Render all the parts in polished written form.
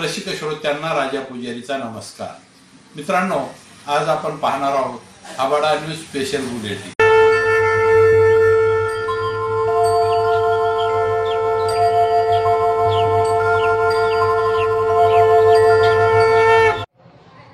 रसिक श्रोत्यांना राजा पुजारीचा नमस्कार. मित्रांनो, आज आपण पाहणार आहोत आबाडा न्यूज स्पेशल बुलेटिन.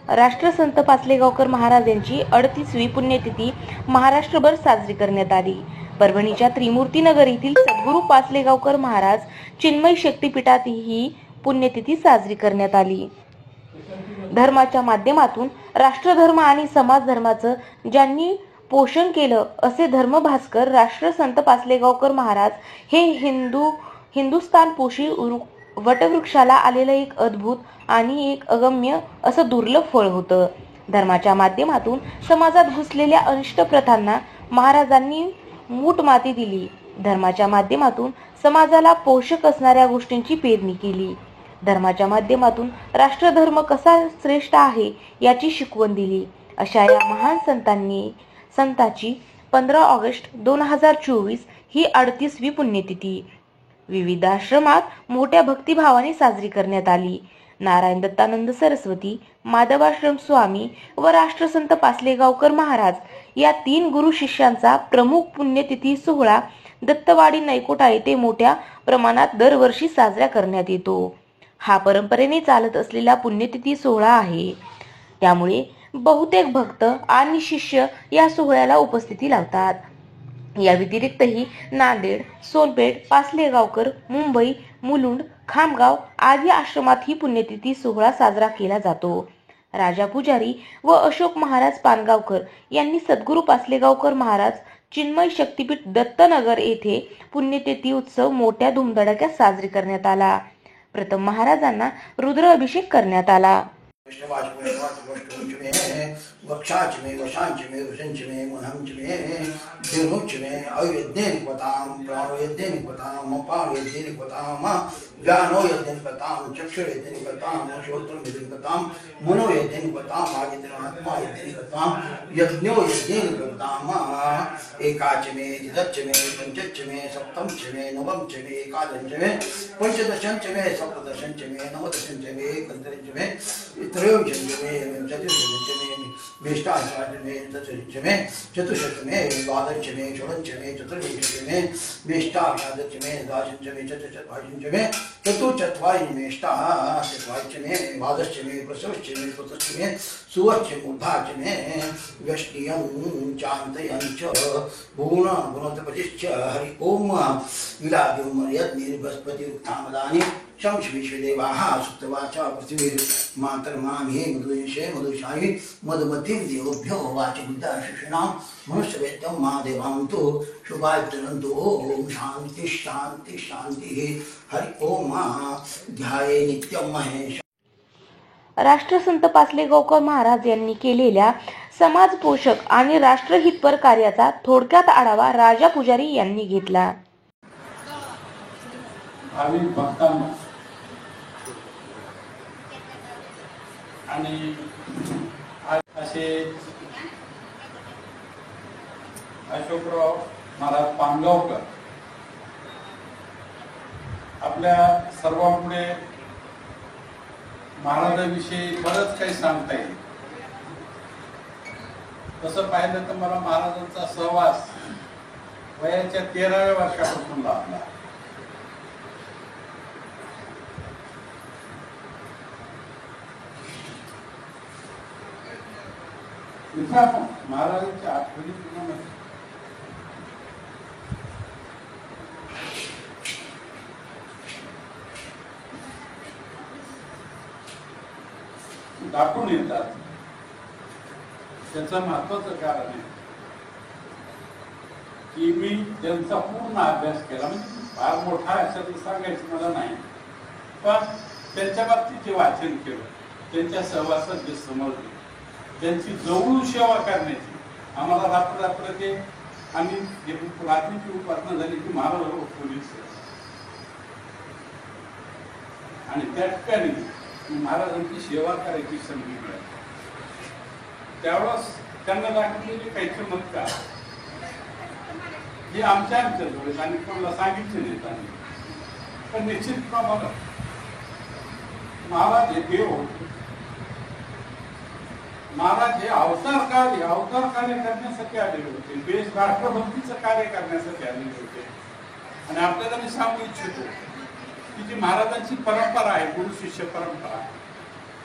राष्ट्रसंत पाचलेगावकर महाराज यांची 38वी पुण्यतिथी महाराष्ट्रभर साजरी करण्यात आली. परभणीच्या त्रिमूर्ती नगर येथील सद्गुरू पाचलेगावकर महाराज चिन्मय शक्तीपीठात ही पुण्यतिथी साजरी करण्यात आली. धर्माच्या माध्यमातून राष्ट्रधर्म आणि समाज धर्माचं ज्यांनी पोषण केलं असे धर्मभास्कर राष्ट्रसंत पाचलेगावकर महाराज हे हिंदुस्थान पोषी वटवृक्षाला आलेलं एक अद्भुत आणि एक अगम्य असं दुर्लभ फळ होतं. धर्माच्या माध्यमातून समाजात घुसलेल्या अनिष्ट प्रथांना महाराजांनी मूठ माती दिली. धर्माच्या माध्यमातून समाजाला पोषक असणाऱ्या गोष्टींची पेरणी केली. धर्माच्या माध्यमातून राष्ट्रधर्म कसा श्रेष्ठ आहे याची शिकवण दिली. अशा या महान संताची 15 ऑगस्ट 2024 ही 38वी पुण्यतिथी विविध आश्रमात मोठ्या भक्तिभावाने साजरी करण्यात आली. नारायण दत्तानंद सरस्वती, माधवाश्रम स्वामी व राष्ट्रसंत पाचलेगावकर महाराज या 3 गुरु शिष्यांचा प्रमुख पुण्यतिथी सोहळा दत्तवाडी नैकोटा येथे मोठ्या प्रमाणात दरवर्षी साजरा करण्यात येतो. हा परंपरेने चालत असलेला पुण्यतिथी सोहळा आहे. त्यामुळे बहुतेक भक्त आणि शिष्य या सोहळ्याला उपस्थिती लावतात. या व्यतिरिक्तही नांदेड, सोनपेठ, पाचलेगावकर, मुंबई, मुलुंड, खामगाव आदी आश्रमात ही पुण्यतिथी सोहळा साजरा केला जातो. राजा पुजारी व अशोक महाराज पानगावकर यांनी सद्गुरू पाचलेगावकर महाराज चिन्मय शक्तीपीठ दत्तनगर येथे पुण्यतिथी उत्सव मोठ्या धुमधडाक्यात साजरी करण्यात आला. प्रथम महाराजांना रुद्र अभिषेक करण्यात आला. वक्षाच में वशांच में वशंच में मनहंच में धेनुच में अयज्ञनिपताम प्राणयज्ञनिपताम अपायज्ञनिपताम ज्ञानोयज्ञनिपताम चक्षुर्यज्ञनिपताम श्रोत्रयज्ञनिपताम मनोयज्ञनिपताम आदित्यनात्मायज्ञनिपताम यज्ञोयज्ञनिपताम एकाच में द्विदच में पंचच में सप्तमच में नवमच में एकादश में पंचदशंच में सप्तदशंच में नवदशंच में एकंदरंच में त्रयोदशंच में चतुर्दशंच में विष्टाचार्य में दशंच में चतुर्दश में द्वादश में षोडश में चतुर्विंशति में विष्टादश में द्वादश में चतुर्चत्वारिंश में चतुर्चत्वारिंश में द्वादश में प्रसवश्च में चतुर्थ में सुवच्च मूर्धाच में व्यष्टियं चान्तयञ्च भूण गुणोत्पत्तिश्च हरि ओम विलाद्युम यज्ञनिर्बस्पतिरुत्थामदानि शंश विश्वदेवाः सुप्तवाचा पृथिवी मातर्मामहे मधुषे मधुषायि मधुमतिं देवभ्यो वाचबुद्धाशिषणां मनुष्यवेद्यं महादेवान्तु शुभायतरन्तु. ओम शांति शांति शांति. हरि ओम ध्याये नित्यं महेश. राष्ट्रसंत पाचलेगावकर महाराज यांनी केलेल्या समाज पोषक आणि राष्ट्रहितपर कार्याचा थोडक्यात आढावा राजा पुजारी यांनी घेतला. भाविक भक्तांनो आणि असे अशोकराव महाराज पानगावकर आपल्या सर्वांपुढे महाराजांविषयी बरंच काही सांगता येईल. तसं पाहिलं तर मला महाराजांचा सहवास वयाच्या 13व्या वर्षापासून लाभला. महाराजांच्या आठवणी दाखवून येतात. त्याचं महत्वाचं कारण आहे की मी त्यांचा पूर्ण अभ्यास केला. म्हणजे फार मोठा याच्यात सांगायचं मला नाही, पण त्यांच्या बाबतीत जे वाचन केलं, त्यांच्या सहवासात जे समजलं, त्यांची जवळून सेवा करण्याची आम्हाला रात्र ते आम्ही रात्रीची उपासना झाली की महाराज पोलीस आणि त्या ठिकाणी महाराजांची सेवा करायची संधी मिळाली. त्यावेळेस त्यांना दाखवलेले काही चमत्कार हे आमच्या जवळ आणि कोणाला सांगितले नाहीत. पण निश्चित प्रमाणात महाराज हे देव होते. महाराज हे अवतार कार्य करण्यासाठी आलेले होते. देश राष्ट्रभक्तीचं कार्य करण्यासाठी आलेले होते. आणि आपल्याला मी सांगू इच्छितो की जी महाराजांची परंपरा आहे, गुरु शिष्य परंपरा,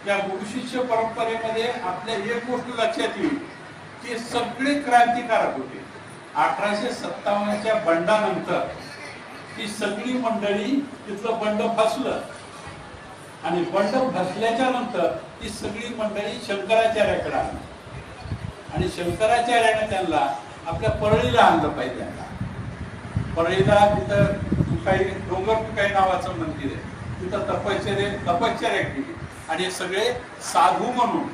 त्या गुरु शिष्य परंपरेमध्ये आपल्या एक गोष्ट लक्षात येईल की सगळे क्रांतिकारक होते. 1857च्या बंडानंतर ती सगळी मंडळी, तिथलं बंड फसलं आणि बंड फसल्याच्या नंतर ती सगळी मंडळी शंकराचार्याकडे आली आणि शंकराचार्याने त्यांना आपल्या परळीला आणलं पाहिजे. परळीला तिथं काही डोंगर तुकाई नावाचं मंदिर आहे, तिथं तपश्चर्या केली आणि हे सगळे साधू म्हणून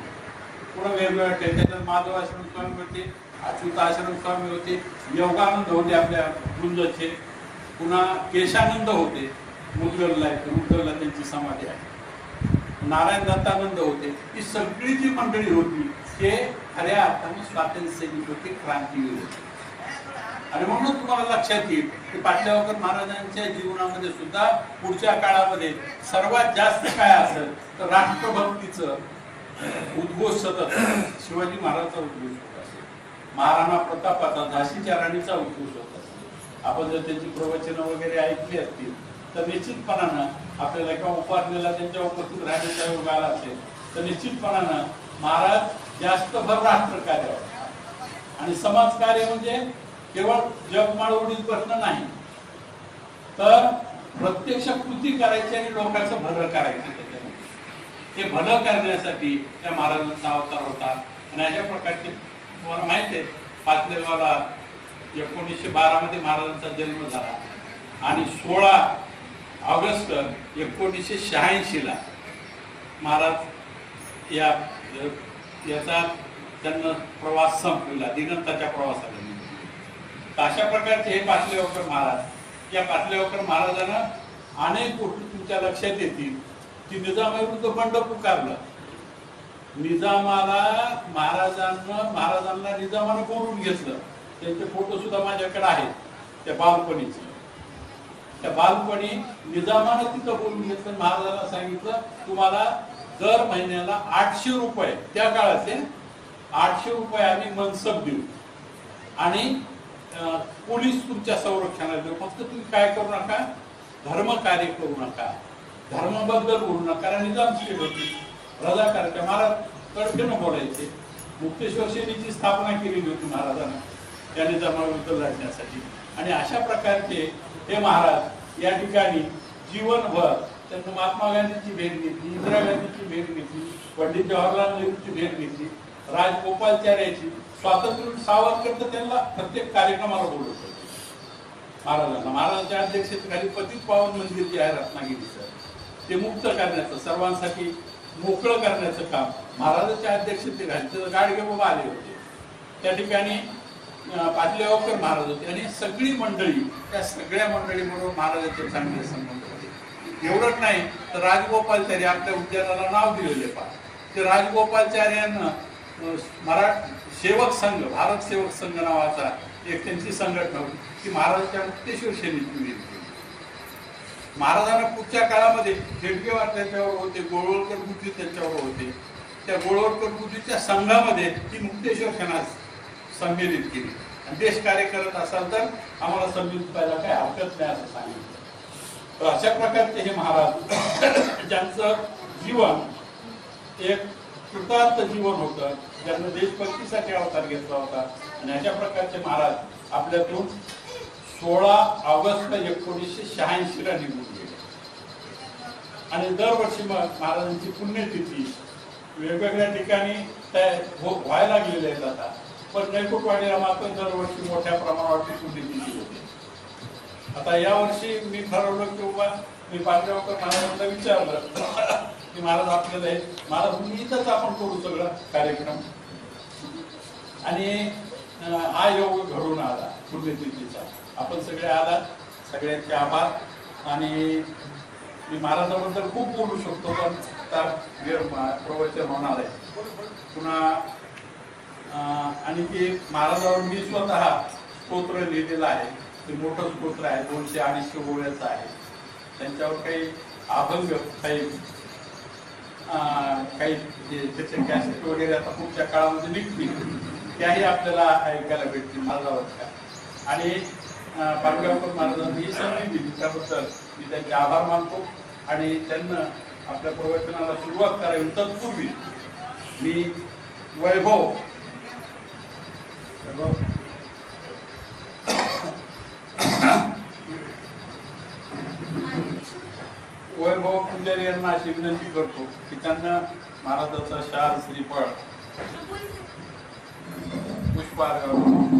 पुढे वेगवेगळ्या त्याच्यात माधव आश्रम स्वामी होते, अच्युत आश्रम स्वामी होते, योगानंद होते आपल्या गुंजचे, पुन्हा केशानंद होते मुदगलला त्यांची समाधी आहे, नारायण दत्तानंद होते. ही सगळी जी मंडळी होती ते खऱ्या अर्थाने स्वातंत्र्य सैनिक होते, क्रांतीवीर होते. आणि म्हणून तुम्हाला लक्षात येईल की पाटल्यावकर महाराजांच्या जीवनामध्ये सुद्धा पुढच्या काळामध्ये सर्वात जास्त काय असेल तर राष्ट्रभक्तीचं उद्घोष सतत शिवाजी महाराजांचा उद्घोष होत असेल, महाराणा प्रतापाचा, झाशीच्या राणीचा उद्घोष होत असेल. आपण जर त्यांची प्रवचनं वगैरे ऐकली असतील तर निश्चितपणानं आपल्याला किंवा उपासनेला त्यांच्या उपस्थित राहण्याचा योग आला असेल तर निश्चितपणानं महाराज जास्त भर राष्ट्रकार्य आणि समाजकार्य म्हणजे केवळ जगमाळवडील प्रश्न नाही तर प्रत्यक्ष कृती करायची आणि लोकांचं भलं करायचं. ते भलं करण्यासाठी त्या महाराजांचा अवतार होता. आणि अशा प्रकारचे तुम्हाला माहिती आहे, पाचलेगावला 1912 मध्ये महाराजांचा जन्म झाला आणि 16 ऑगस्ट 1986 महाराज याचा त्यांना प्रवास संपला, दिगंताच्या प्रवासाला. अशा प्रकारचे हे पाचलेगावकर महाराज, या पाचलेगावकर महाराजांना अनेक गोष्टी तुमच्या लक्षात येतील की निजामाविरुद्ध बंड पुकारलं. महाराजांना निजामानं बोलून घेतलं. त्यांचे फोटो सुद्धा माझ्याकडे आहेत त्या बालपणीचे. त्या बालपणी निजामानं तिथं बोलून घेतलं. महाराजांना सांगितलं तुम्हाला दर महिन्याला 800 रुपये, त्या काळाचे 800 रुपये आम्ही मनसब देऊ आणि पोलीस तुमच्या संरक्षणाला देऊ. फक्त तुम्ही काय करू नका, धर्म कार्य करू नका, धर्माबद्दल बोलू नका. कारण निजामशाही होती, रजाकारच्या महाराज कडकेनं बोलायचे. मुक्तेश्वर सेनेची स्थापना केलेली होती महाराजांना त्या निजामाविरुद्ध लढण्यासाठी. आणि अशा प्रकारचे हे महाराज या ठिकाणी जीवनभर त्यांनी महात्मा गांधीची भेट घेतली, इंदिरा गांधीची भेट घेतली, पंडित जवाहरलाल नेहरूची भेट घेतली, राजगोपालचार्याची, स्वातंत्र्य सावरकर तर त्यांना प्रत्येक कार्यक्रमाला बोलवत होते महाराजांना. महाराजांच्या अध्यक्षतेखाली पतित पावन मंदिर जे आहे रत्नागिरीचं, ते मुक्त करण्याचं, सर्वांसाठी मोकळं करण्याचं काम महाराजांच्या अध्यक्षतेखाली, त्याचं गाडगे बाबा आले होते. त्या ठिकाणी पाटलेगावकर महाराज होते आणि सगळी मंडळी, त्या सगळ्या मंडळीबरोबर महाराजांचे चांगले संबंध होते. एवढंच नाही तर राजगोपालचार्य, आपल्या उद्यानाला नाव दिलेले पहा, ते राजगोपालचार्यांना सेवक संघ, भारत सेवक संघ नावाचा एक त्यांची संघटना होती, ती महाराजांच्या मुक्तेश्वर सेनेची निर्मिती केली. महाराजांना पुढच्या काळामध्ये हेडगेवार त्यांच्यावर होते, गोळवळकर गुरुजी त्यांच्यावर होते. त्या गोळवळकर गुरुजीच्या संघामध्ये ती मुक्तेश्वर सेना संमेलित केली. आणि देश कार्य करत असाल तर आम्हाला संमेलित करायला काही हरकत नाही असं सांगितलं. तर अशा प्रकारचे हे महाराज, ज्यांचं जीवन एक कृतार्थ जीवन होतं, ज्यांना देशभक्तीसाठी अवतार घेतला होता. आणि अशा प्रकारचे महाराज आपल्यातून 16 ऑगस्ट 1986 निघून गेले. आणि दरवर्षी महाराजांची पुण्यतिथी वेगवेगळ्या ठिकाणी व्हायला लागलेल्या आहेत आता. पण नैकुटवाडीला मात्र दरवर्षी मोठ्या प्रमाणावरती पुण्यतिथी होते. आता यावर्षी मी ठरवलं की बाबा, मी पाटलेगावकर महाराजांना विचारलं की महाराज आपल्याला हे, महाराज तुम्ही इथंच आपण करू सगळं कार्यक्रम. आणि हा योग घडून आला पुण्यतिथीचा. आपण सगळे आलात, सगळ्यांचे आभार. आणि मी महाराजांबद्दल खूप बोलू शकतो पण प्रवचन होणार आहे पुन्हा. आणि ते महाराजांवर मी स्वतः स्तोत्र लिहिलेलं आहे. ते मोठं स्तोत्र आहे, 200-250 ओव्याचं आहे. त्यांच्यावर काही अभंग, काही काही त्याचे कॅसेट वगैरे आता पुढच्या काळामध्ये निघतील, त्याही आपल्याला ऐकायला भेटतील मला वाटतं. आणि पाडगावकर महाराजांनी ही संधी दिली त्याबद्दल मी त्यांचे आभार मानतो. आणि त्यांना आपल्या प्रवचनाला सुरुवात करावी तत्पूर्वी मी वैभव पुजारी यांना अशी विनंती करतो की त्यांना महाराजाचा शाल श्रीफळ पुष्पहार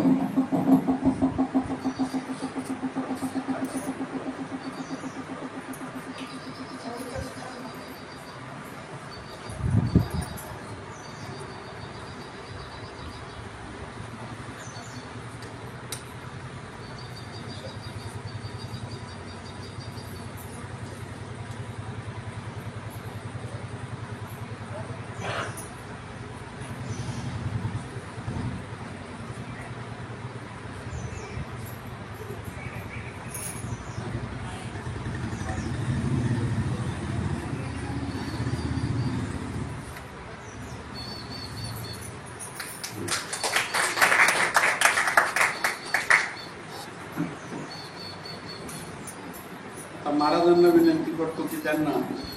महाराजांना विनंती करतो की त्यांना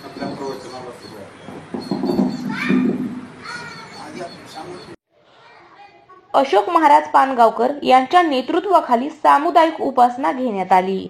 आपल्या प्रवचनाला अशोक महाराज पानगावकर यांच्या नेतृत्वाखाली सामुदायिक उपासना घेण्यात आली.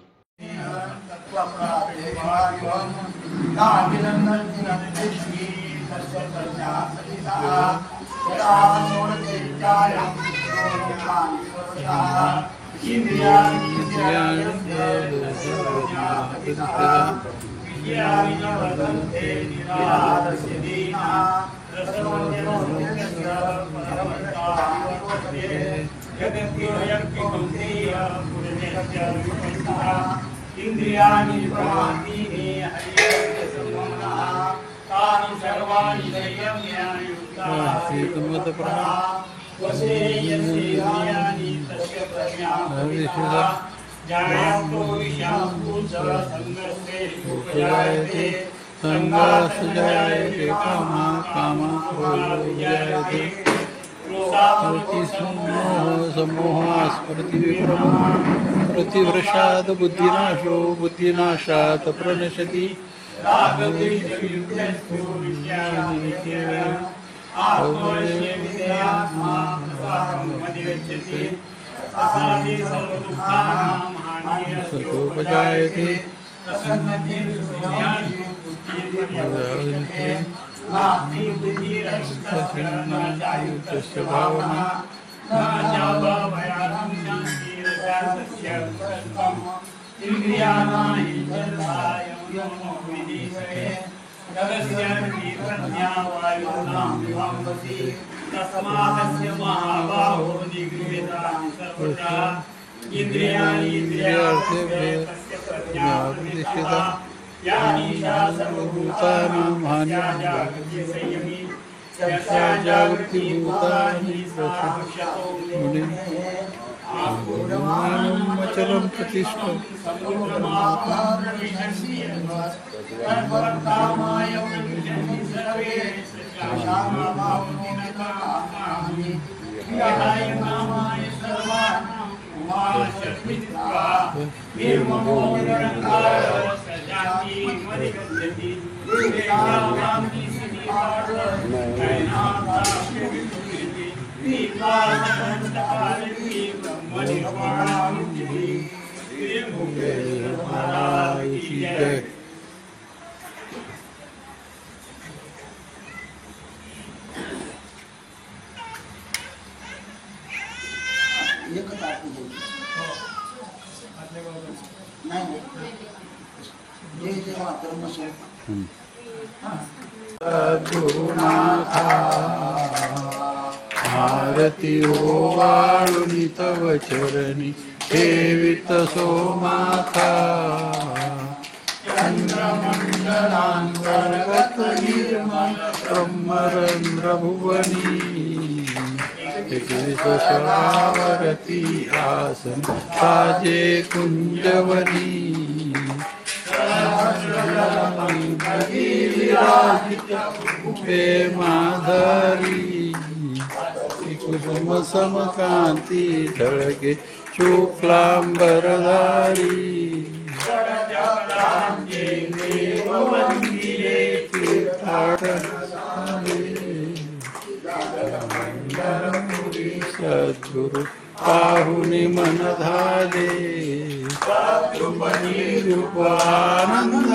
इंद्रियाणि प्रमातीनि तानि सर्वाणि संयम्य वसेयस्येन्द्रियाणि तस्य प्रज्ञा जायन्तो विषयाभूतः संगस्ते उपजायते संगात् जायते कामः कामात् जायते समोहात् स्मृतिविभ्रमः प्रतिवृषात् बुद्धिनाशो बुद्धिनाशात् प्रणश्यति सतोपजायते तस्य भावना तस्मादस्य महाबाहो निगृहीतानि सर्वथा इंद्रियाणि इंद्रियार्थेभ्यः तस्य प्रज्ञा प्रतिष्ठिता यानि सर्वभूतानां हानिः संयमी यस्या जागृतिभूतानि प्रशस्यते अचलं प्रतिष्ठं आरती ओवाळुनी तव चरणी ठेवित सोमाथा चंद्रमंडलांतर्गत निर्मल ब्रह्मरंध्र भुवनी केशवावरती आसन साजे कुंजवनी उपे माधरी कुसुम समकांती झळके शुक्लांबरधारी सद्गुरु पाहुनी मन झाले रूपानंद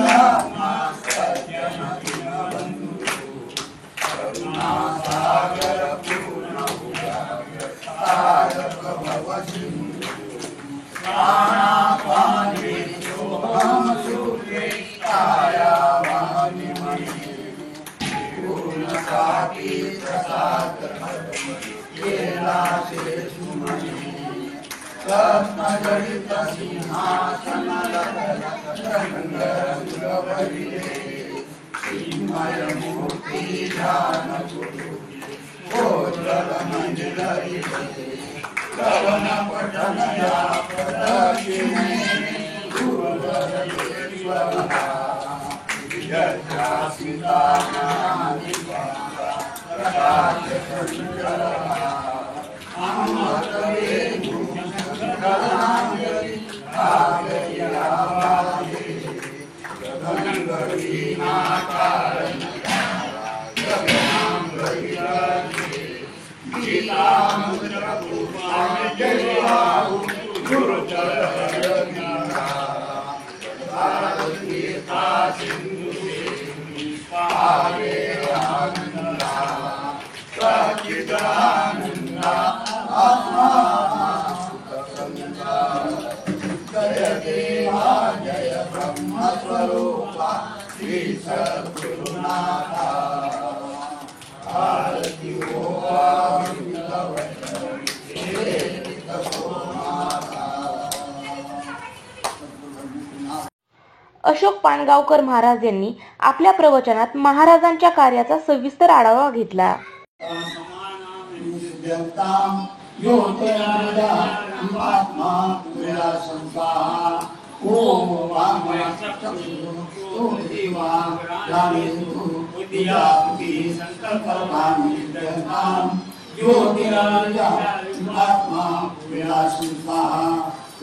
अशोक पाणगावकर महाराज यांनी आपल्या प्रवचनात महाराजांच्या कार्याचा सविस्तर आढावा घेतला.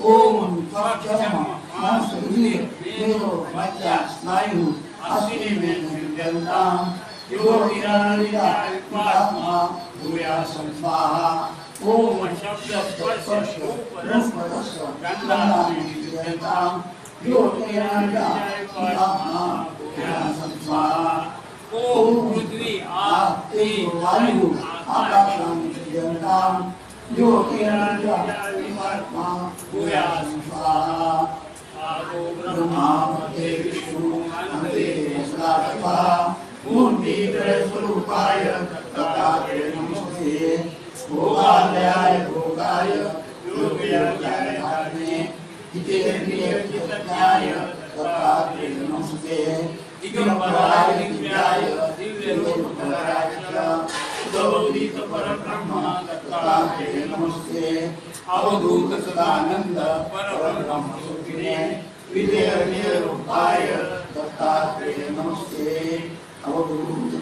ओम सक्षम स्नायु अस्ति में जंताम योगिरात्मा भूया संस्वाहा ओम शब्द स्पर्श गंधाम योगिरात्मा भूया संस्वाहा ओम पृथ्वी आते वायु आकाशम जंताम योगिरात्मा भूया संस्वाहा ब्रह्मा विष्णु मूर्ति स्वरूपाय तथात्रे नमस्ते भोगालयाय भोगाय योग्याय धारणे हितेन्द्रियाय तथात्रे नमस्ते दिगंबराय दिव्याय दिव्योत्तराय गौरीत परब्रह्म तथात्रे नमस्ते अवधूत सदानंद परब्रह्म सुखिने विद्यार्णय रूपाय दत्तात्रेय नमस्ते अवधूत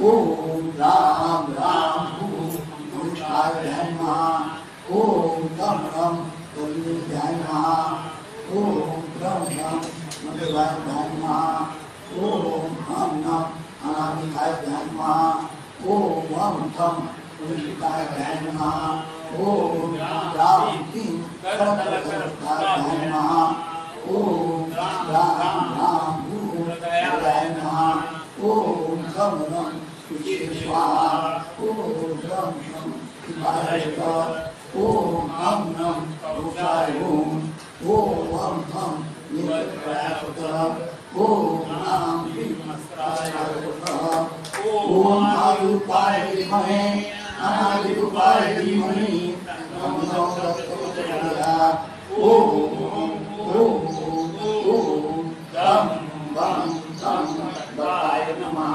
ओम राम राम ओम नमः ओम गम गम नमः ओम ब्रह्म नमः ओम हम नम अनामिकाय नमः ओम हम थम उल्लिकाय नमः ओम राम तीन करतलकरताय नमः ओम राम राम भूतय नमः ओम गम गम स्वाहा ओम गम गम शिवाय ओम हम नम भूताय ओम हम थम निवृत्ताय ओम नाम विमस्ताय ओम आयुपाय विमहे अनादिरूपाय धीमहि तन्नो प्रचोदयात् ओम दम बम तम दाय नमः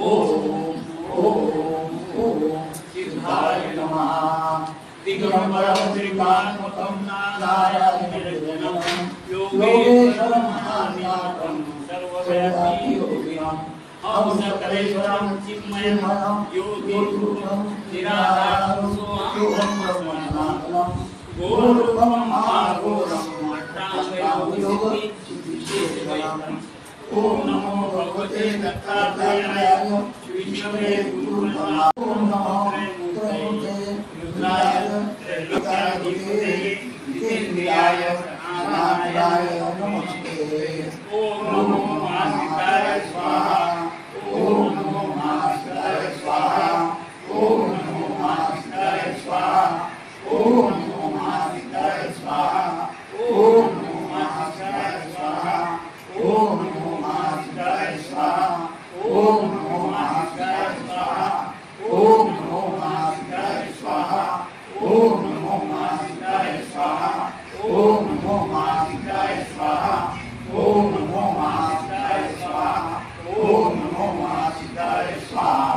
ओम सिद्धाय नमः दिगंबरं त्रिकालमुखं नारायणं योगेश्वरं ओम नमो भगवते दत्तात्रेयाय विष्णवे गुरुर्नमः। ओम नमो त्रैमूर्ते रुद्राय त्रैलोक्याधिपते जितेन्द्रियाय प्राणायाय नमस्ते। ओम नमो महाशिवाय स्वाहा। ओम नमो महाशिवाय स्वाहा। ओम नमो महाशिवाय स्वाहा। ओम नमो महाशिवाय स्वाहा। ओम नमो महाशिवाय स्वाहा। ओम नमो महाशिवाय स्वाहा। ओम नमो महाशिवाय स्वाहा। ओम नमो महाशिवाय स्वाहा। ओम नमो महाशिवाय स्वाहा। ओम नमो महाशिवाय स्वाहा। ओम नमो महाशिवाय स्वाहा। ओम नमो महाशिवाय स्वाहा।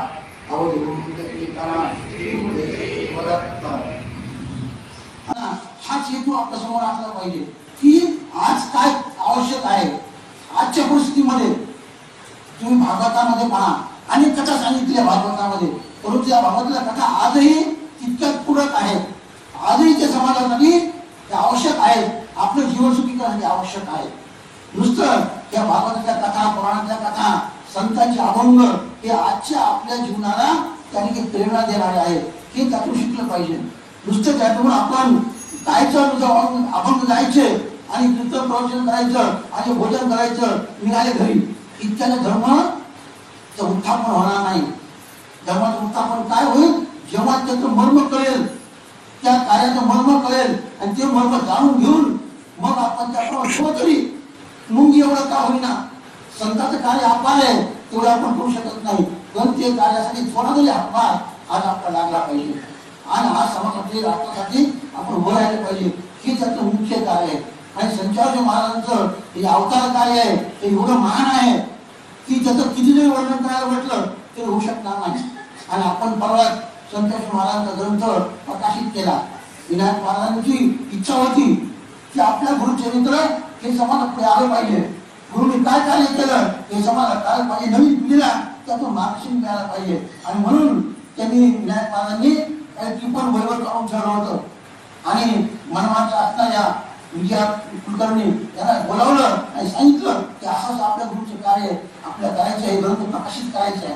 हाच हेतू आपल्या समोर असला पाहिजे की आज काय आवश्यक आहे। आजच्या परिस्थितीमध्ये तुम्ही भागवतामध्ये पहा, अनेक कथा सांगितल्या भागवतामध्ये, परंतु या भागवताच्या कथा आजही तितक्याच पूरक आहेत। आजही ते समाजासाठी आवश्यक आहेत, आपलं जीवन सुखी करण्यासाठी आवश्यक आहे। नुसतं या भागवताच्या कथा, पुराणातल्या कथा, संतांचे अभंग हे आजच्या आपल्या जीवनाला त्यांनी प्रेरणा देणारे आहेत, हे त्यातून शिकलं पाहिजे। नुसतं त्यातून आपण गायचं, अभंग गायचे आणि कीर्तन प्रवचन करायचं आणि भोजन करायचं, निघाले घरी, इतक्याने धर्माचं उत्थापन होणार नाही। धर्माचं उत्थापन काय होईल? जेव्हा त्याचं मर्म कळेल, त्या कार्याचं मर्म कळेल आणि ते मर्म जाणून घेऊन मग आपण त्याप्रमाणे तरी मुंगी एवढं का होईना, संतांचं कार्य अपार आहे तेवढं आपण करू शकत नाही, पण ते कार्यासाठी थोडा तरी हातभार आज आपल्याला लागला पाहिजे आणि आज समाजासाठी राष्ट्रासाठी आपण उभं राहिलं पाहिजे, हे त्याचं मुख्य कार्य आहे। आणि संचार्य महाराजांचं हे अवतार कार्य आहे, ते एवढं महान आहे की त्याचं किती जरी वर्णन करायला म्हटलं तरी होऊ शकणार नाही। आणि आपण परवा संचार्य महाराजांचा ग्रंथ प्रकाशित केला। विनायक महाराजांची इच्छा होती की आपल्या गुरुचरित्र हे समाजात पुढे आलं पाहिजे, गुरुने काय कार्य केलं हे समाजात कळायला पाहिजे, नवीन पिढीला त्यातून मार्गदर्शन मिळायला पाहिजे। आणि म्हणून त्यांनी विनायक महाराजांनी टिपण वैभव करून ठेवलं होतं आणि मनमाच्या असणाऱ्या विजया कुलकर्णी यांना बोलावलं आणि सांगितलं की असंच आपल्या गुरुचं कार्य आपल्या करायचं आहे, ग्रंथ प्रकाशित करायचं आहे।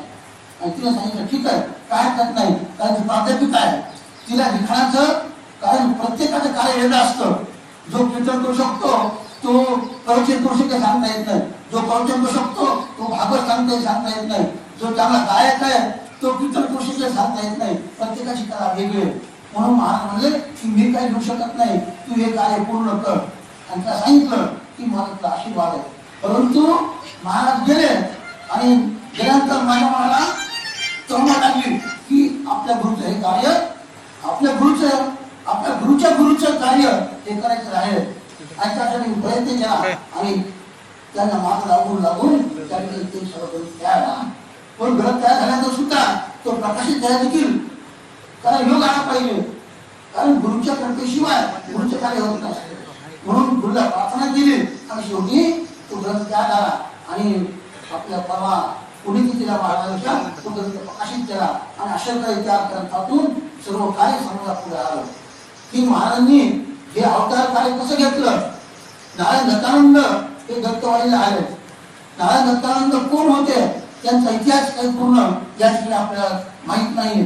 आणि तिला सांगितलं ठीक आहे, काय हरकत नाही, कारण ती प्राध्यापिका आहे, तिला लिखाणाचं कारण प्रत्येकाचं कार्य वेगळं असतं। जो कीर्तन करू शकतो तो प्रवचन करू शकतो सांगता येत नाही, जो प्रवचन करू शकतो तो भागवत सांगता येत नाही, जो चांगला गायक आहे तो कीर्तन करू शकतो सांगता येत नाही, प्रत्येकाची कला वेगळी आहे। म्हणून महाराज म्हणले की मी काही घेऊ शकत नाही, तू हे कार्य पूर्ण कर। आणि त्या सांगितलं की मला तुला आशीर्वाद आहे। परंतु महाराज गेले आणि गेल्यानंतर माझ्या मनाला तळमळ लागली की आपल्या गुरुचं हे कार्य, आपल्या गुरुच्या कार्य हे करायचं आहे। आणि त्यासाठी प्रयत्न केला आणि त्यांना माग लागून त्यांनी ते सर्व तयार झाला। पण ग्रंथ तयार झाल्यानंतर सुद्धा तो प्रकाशित झाला देखील कारण योग आला पाहिजे, कारण गुरुच्या कृपेशिवाय गुरुचे कार्य होत नाही। म्हणून गुरुला प्रार्थना केली आणि शेवटी तो ग्रंथ तयार झाला आणि आपल्या परवा पुण्यतिथीला महाराजांच्या तो ग्रंथ प्रकाशित केला आणि अशा काही त्या ग्रंथातून सर्व कार्य समाजापुढे आलं की महाराजांनी हे अवतार कार्य कसं घेतलं। नारायण दत्तानंद हे दत्तवाडीला आले। नारायण दत्तानंद कोण होते त्यांचा इतिहास काही पूर्ण या ठिकाणी आपल्याला माहित नाही,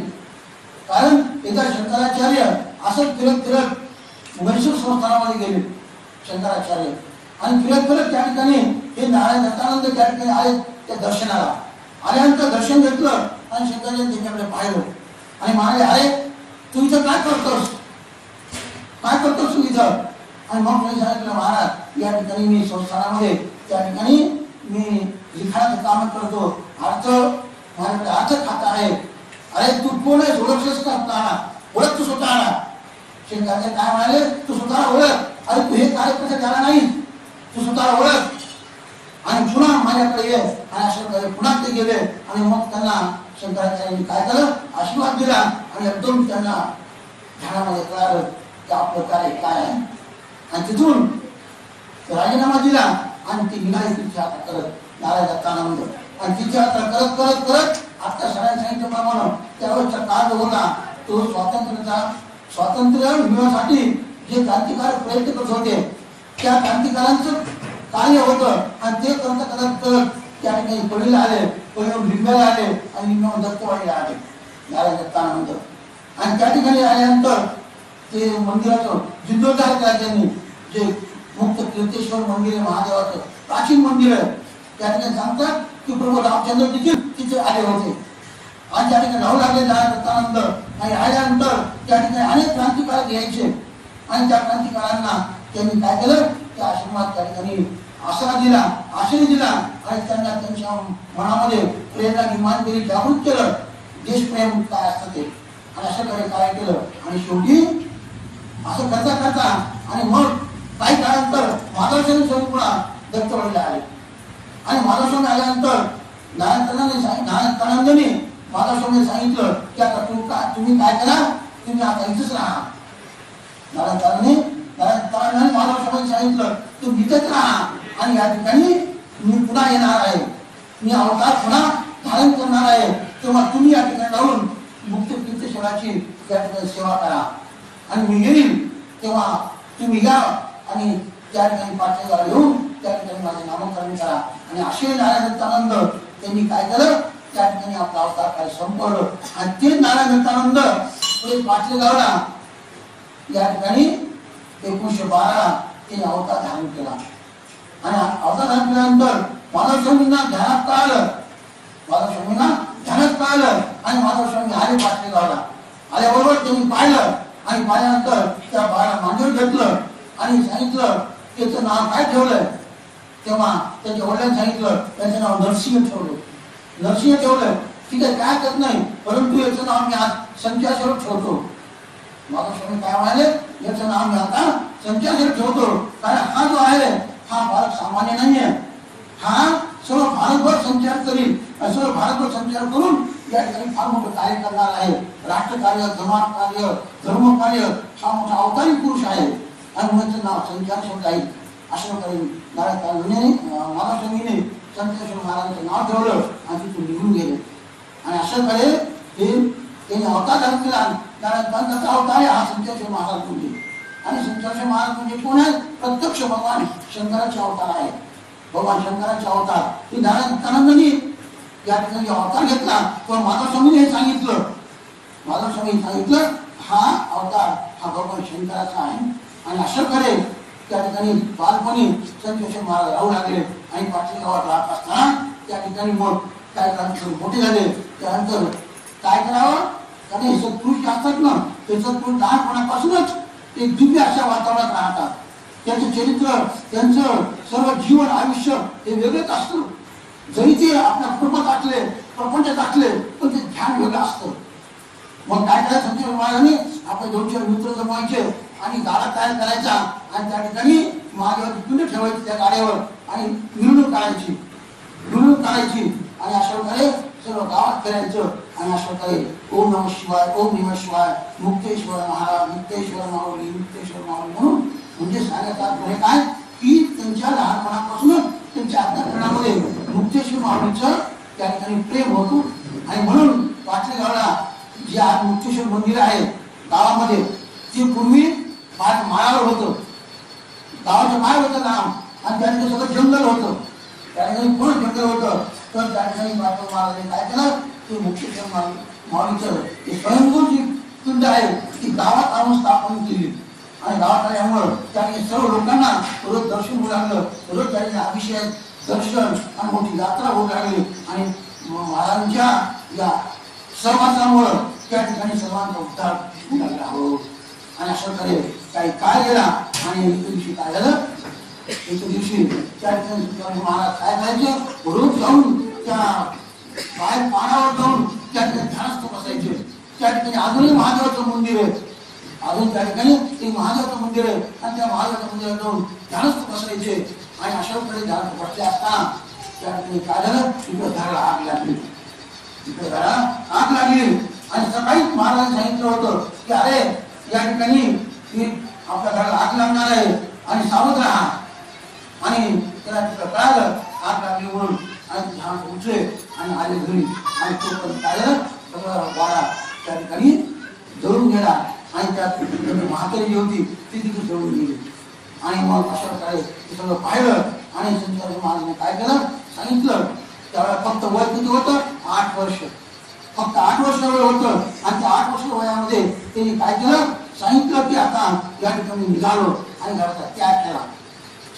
कारण एकदा शंकराचार्य असं फिरत म्हैसूर संस्थानामध्ये गेले शंकराचार्य आणि फिरत त्या ठिकाणी हे नारायण दत्तानंद त्या ठिकाणी आले त्या दर्शनाला। आल्यानंतर दर्शन घेतलं आणि शंकराचार्य त्यांच्याकडे पाहिलं आणि म्हणाले अरे तू इथं काय करतोस तू इथं? आणि मग मी सांगितलं महाराज या ठिकाणी मी संस्थानामध्ये त्या ठिकाणी मी लिखाणाचं काम करतो, माझ्याकडे अर्थ खाता आहे। अरे तू कोण आहे ओळखलंस का? ओळख तू स्वतःला। शंकराचार्य काय म्हणाले तू स्वतःला ओळख, अरे तू हे कार्य कसं झाला नाही, तू स्वतःला ओळख आणि पुन्हा माझ्याकडे ये। आणि अशा पुन्हा ते गेले आणि मग त्यांना शंकराचार्यांनी काय केलं आशीर्वाद दिला आणि एकदम त्यांना ध्यानामध्ये कळालं की आपलं कार्य काय आहे। आणि तिथून राजीनामा दिला आणि ते निघाले तिची यात्रा करत नारायण दत्तानंद आणि तिची यात्रा करत आता सगळ्यांनी सांगितल्याप्रमाणे त्यावेळेचा काळ होता तो स्वातंत्र्य मिळवण्यासाठी जे क्रांतिकारक प्रयत्न करत होते त्या क्रांतिकारांचं कार्य होतं आणि ते करत त्या ठिकाणी पडीला आले, पडीवर लिंगाला आले आणि लिंगावर दत्तवाडीला आले नारायण दत्तानंतर आणि त्या ठिकाणी आल्यानंतर ते मंदिराचं जीर्णोद्धार केला त्यांनी. जे मुक्त कीर्तेश्वर मंदिर आहे महादेवाचं प्राचीन मंदिर आहे त्या ठिकाणी सांगतात की प्रभू रामचंद्र देखील तिथे आले होते आणि त्या ठिकाणी राहू लागले नारायण दत्तानंद आणि आल्यानंतर त्या ठिकाणी अनेक क्रांतिकारक यायचे आणि त्या क्रांतिकारांना त्यांनी काय केलं त्या आश्रमात त्या ठिकाणी आश्रय दिला आणि त्यांना त्यांच्या मनामध्ये प्रेरणा निर्माण केली, जागृत केलं देशप्रेम काय असतं ते आणि अशा प्रकारे काय केलं आणि शेवटी असं करता करता आणि मग काही काळानंतर माधवस्वामी स्वामी पुन्हा दत्तवाडीला आले आणि माधवस्वामी आल्यानंतर नारायणानंदांनी माधवस्वामीने सांगितलं की आता तुम्ही काय करा, तुम्ही आता इथेच राहा. नारायणानंदांनी माधवस्वामीने सांगितलं तुम्ही इथेच राहा आणि या ठिकाणी मी पुन्हा येणार आहे, मी अवतार पुन्हा धारण करणार आहे, तेव्हा तुम्ही या ठिकाणी राहून मुक्त कीर्तेश्वराची त्या ठिकाणी सेवा करा आणि मी येईल तेव्हा तुम्ही या आणि त्या ठिकाणी पाठीला येऊन त्या ठिकाणी माझे नामकरण करा. आणि असे नारायण दत्तानंद त्यांनी काय केलं त्या ठिकाणी आपला अवतार काय संपवलं आणि ते नारायण दत्तानंद पुढे पाटलेगावला या ठिकाणी 1912 ते अवतार धारण केला आणि अवतार धारण केल्यानंतर माधवस्वामींना ध्यानात कळालं आणि माधवस्वामी आले पाटलेगावला. आल्याबरोबर त्यांनी पाहिलं आणि पाहिल्यानंतर त्या बाळाला मांडीवर घेतलं आणि सांगितलं त्याचं नाव काय ठेवलंय. तेव्हा त्यांच्या वडिलांनी सांगितलं त्याचं नाव नरसिंह ठेवलं. नरसिंह ठेवलं ठीक आहे काय करत नाही, परंतु याचं नाव मी आज संचाश्वर ठेवतो. माधवस्वामी काय म्हणाले याचं नाव मी आता संचाश्वर ठेवतो कारण हा जो आहे हा भारत सामान्य नाहीये, हा सर्व भारतभर संचार करील, सर्व भारतभर संचार करून या ठिकाणी फार मोठं कार्य करणार आहे. राष्ट्रकार्य, समाजकार्य, धर्मकार्य हा मोठा अवतारी पुरुष आहे आणि त्याचं नाव संचारश्वर जाईल. अशा प्रकारे माधवस्वामीने संचारश्वर महाराजांचं नाव ठेवलं आणि तिथून निघून गेले आणि अशा प्रकारे त्यांनी अवतार धारण केला. त्याचा अवतार आहे हा संचारश्वर महाराज म्हणजे आणि संचारश्वर महाराज म्हणजे कोण आहे, प्रत्यक्ष भगवान शंकराचे अवतार आहे. भगवान शंकराचे अवतार ते नारायण दत्तानंदांनी या ठिकाणी अवतार घेतला तर माधवस्वामीने हे सांगितलं. माधवस्वामी सांगितलं हा अवतार हा भगवान शंकराचा आहे आणि अशा प्रकारे त्या ठिकाणी बालपणी संतोष महाराज राहू लागले आणि पाटलीगावात राहत असताना त्या ठिकाणी मग काय मोठे झाले. त्यानंतर काय करावं कारण हे सत्पुरुष असतात ना ते सत्पुरुष लहानपणापासूनच ते दिव्य अशा वातावरणात राहतात. त्यांचं चरित्र त्यांचं सर्व जीवन आयुष्य हे वेगळंच असतं. जरी ते आपल्या प्रपंच टाकले पण ते ध्यान वेगळं असतं. मग काय करायचं संत महाराजांनी आपले 2-4 मित्र जमवायचे आणि गाडा तयार करायचा आणि त्या ठिकाणी महादेवाची पिंड ठेवायची त्या गाड्यावर आणि मिरवणूक काढायची आणि अशा प्रकारे सर्व गावात फिरायचं आणि अशा प्रकारे ओम नमः शिवाय, ओम नमः शिवाय, मुक्तेश्वर महाराज, मुक्तेश्वर माऊली, मुक्तेश्वर माऊली म्हणून म्हणजे सांगण्यात काय की त्यांच्या लहानपणापासूनच त्यांच्या अंतःकरणामध्ये मुक्तेश्वर माऊलीचं त्या ठिकाणी प्रेम होतं आणि म्हणून पाटलीगावला जे आज मुक्तेश्वर मंदिर आहे गावामध्ये ते पूर्वी माळावर होतं. गावाच्या बाहेर होतं नाव आणि त्या ठिकाणी सगळं जंगल होतं. त्या ठिकाणी पूर्ण जंगल होतं तर त्या ठिकाणी महाराजांनी काय केलं ते मुक्तेश्वर माऊलीचं ते स्वयंभू जी पिंड आहे ती गावात आणून स्थापन केली आणि गावात आल्यामुळं त्या ठिकाणी सर्व लोकांना रोज दर्शन होऊ लागलं. रोज त्या ठिकाणी अभिषेक दर्शन आणि मोठी यात्रा होऊ लागली आणि महाराजांच्या या सहवासामुळं त्या ठिकाणी सर्वांचा उद्धार होऊ लागला हो. आणि अशा प्रकारे काही काळ गेला आणि एके दिवशी काय झालं एके दिवशी त्या ठिकाणी महाराज काय करायचे रोज जाऊन त्या बाहेर पाण्यावर जाऊन त्या ठिकाणी ध्यानस्थ बसायचे. त्या ठिकाणी अजूनही महादेवाचं मंदिर आहे, अजून त्या ठिकाणी ते महादेवाचं मंदिर आहे आणि त्या महादेवाच्या मंदिरात जाऊन ध्यानस्थ बसायचे आणि अशा प्रकारे ध्यान बसले असताना त्या ठिकाणी काय झालं तिकडे घराला आग लागली. तिकडे घराला आग लागली आणि सकाळीच महाराजांनी सांगितलं होतं की अरे या ठिकाणी आपल्या घराला आग लागणार आहे आणि सावध राहा आणि त्याला तिकडे कळालं आग लागली म्हणून आणि ध्यान उठले आणि आले घरी आणि तो पण काय सगळं वाडा त्या ठिकाणी जळून गेला आणि त्यात म्हातारी जी होती ती तिथे जळून गेली. आणि मग अशा प्रकारे ते सगळं पाहिलं आणि संचालक महाराजांनी काय केलं सांगितलं. त्यावेळेला फक्त वय किती होतं 8 वर्ष, फक्त 8 वर्ष वय होतं. आणि त्या 8 वर्ष वयामध्ये त्यांनी काय केलं सांगितलं की आता या ठिकाणी निघालो आणि घराचा त्याग केला.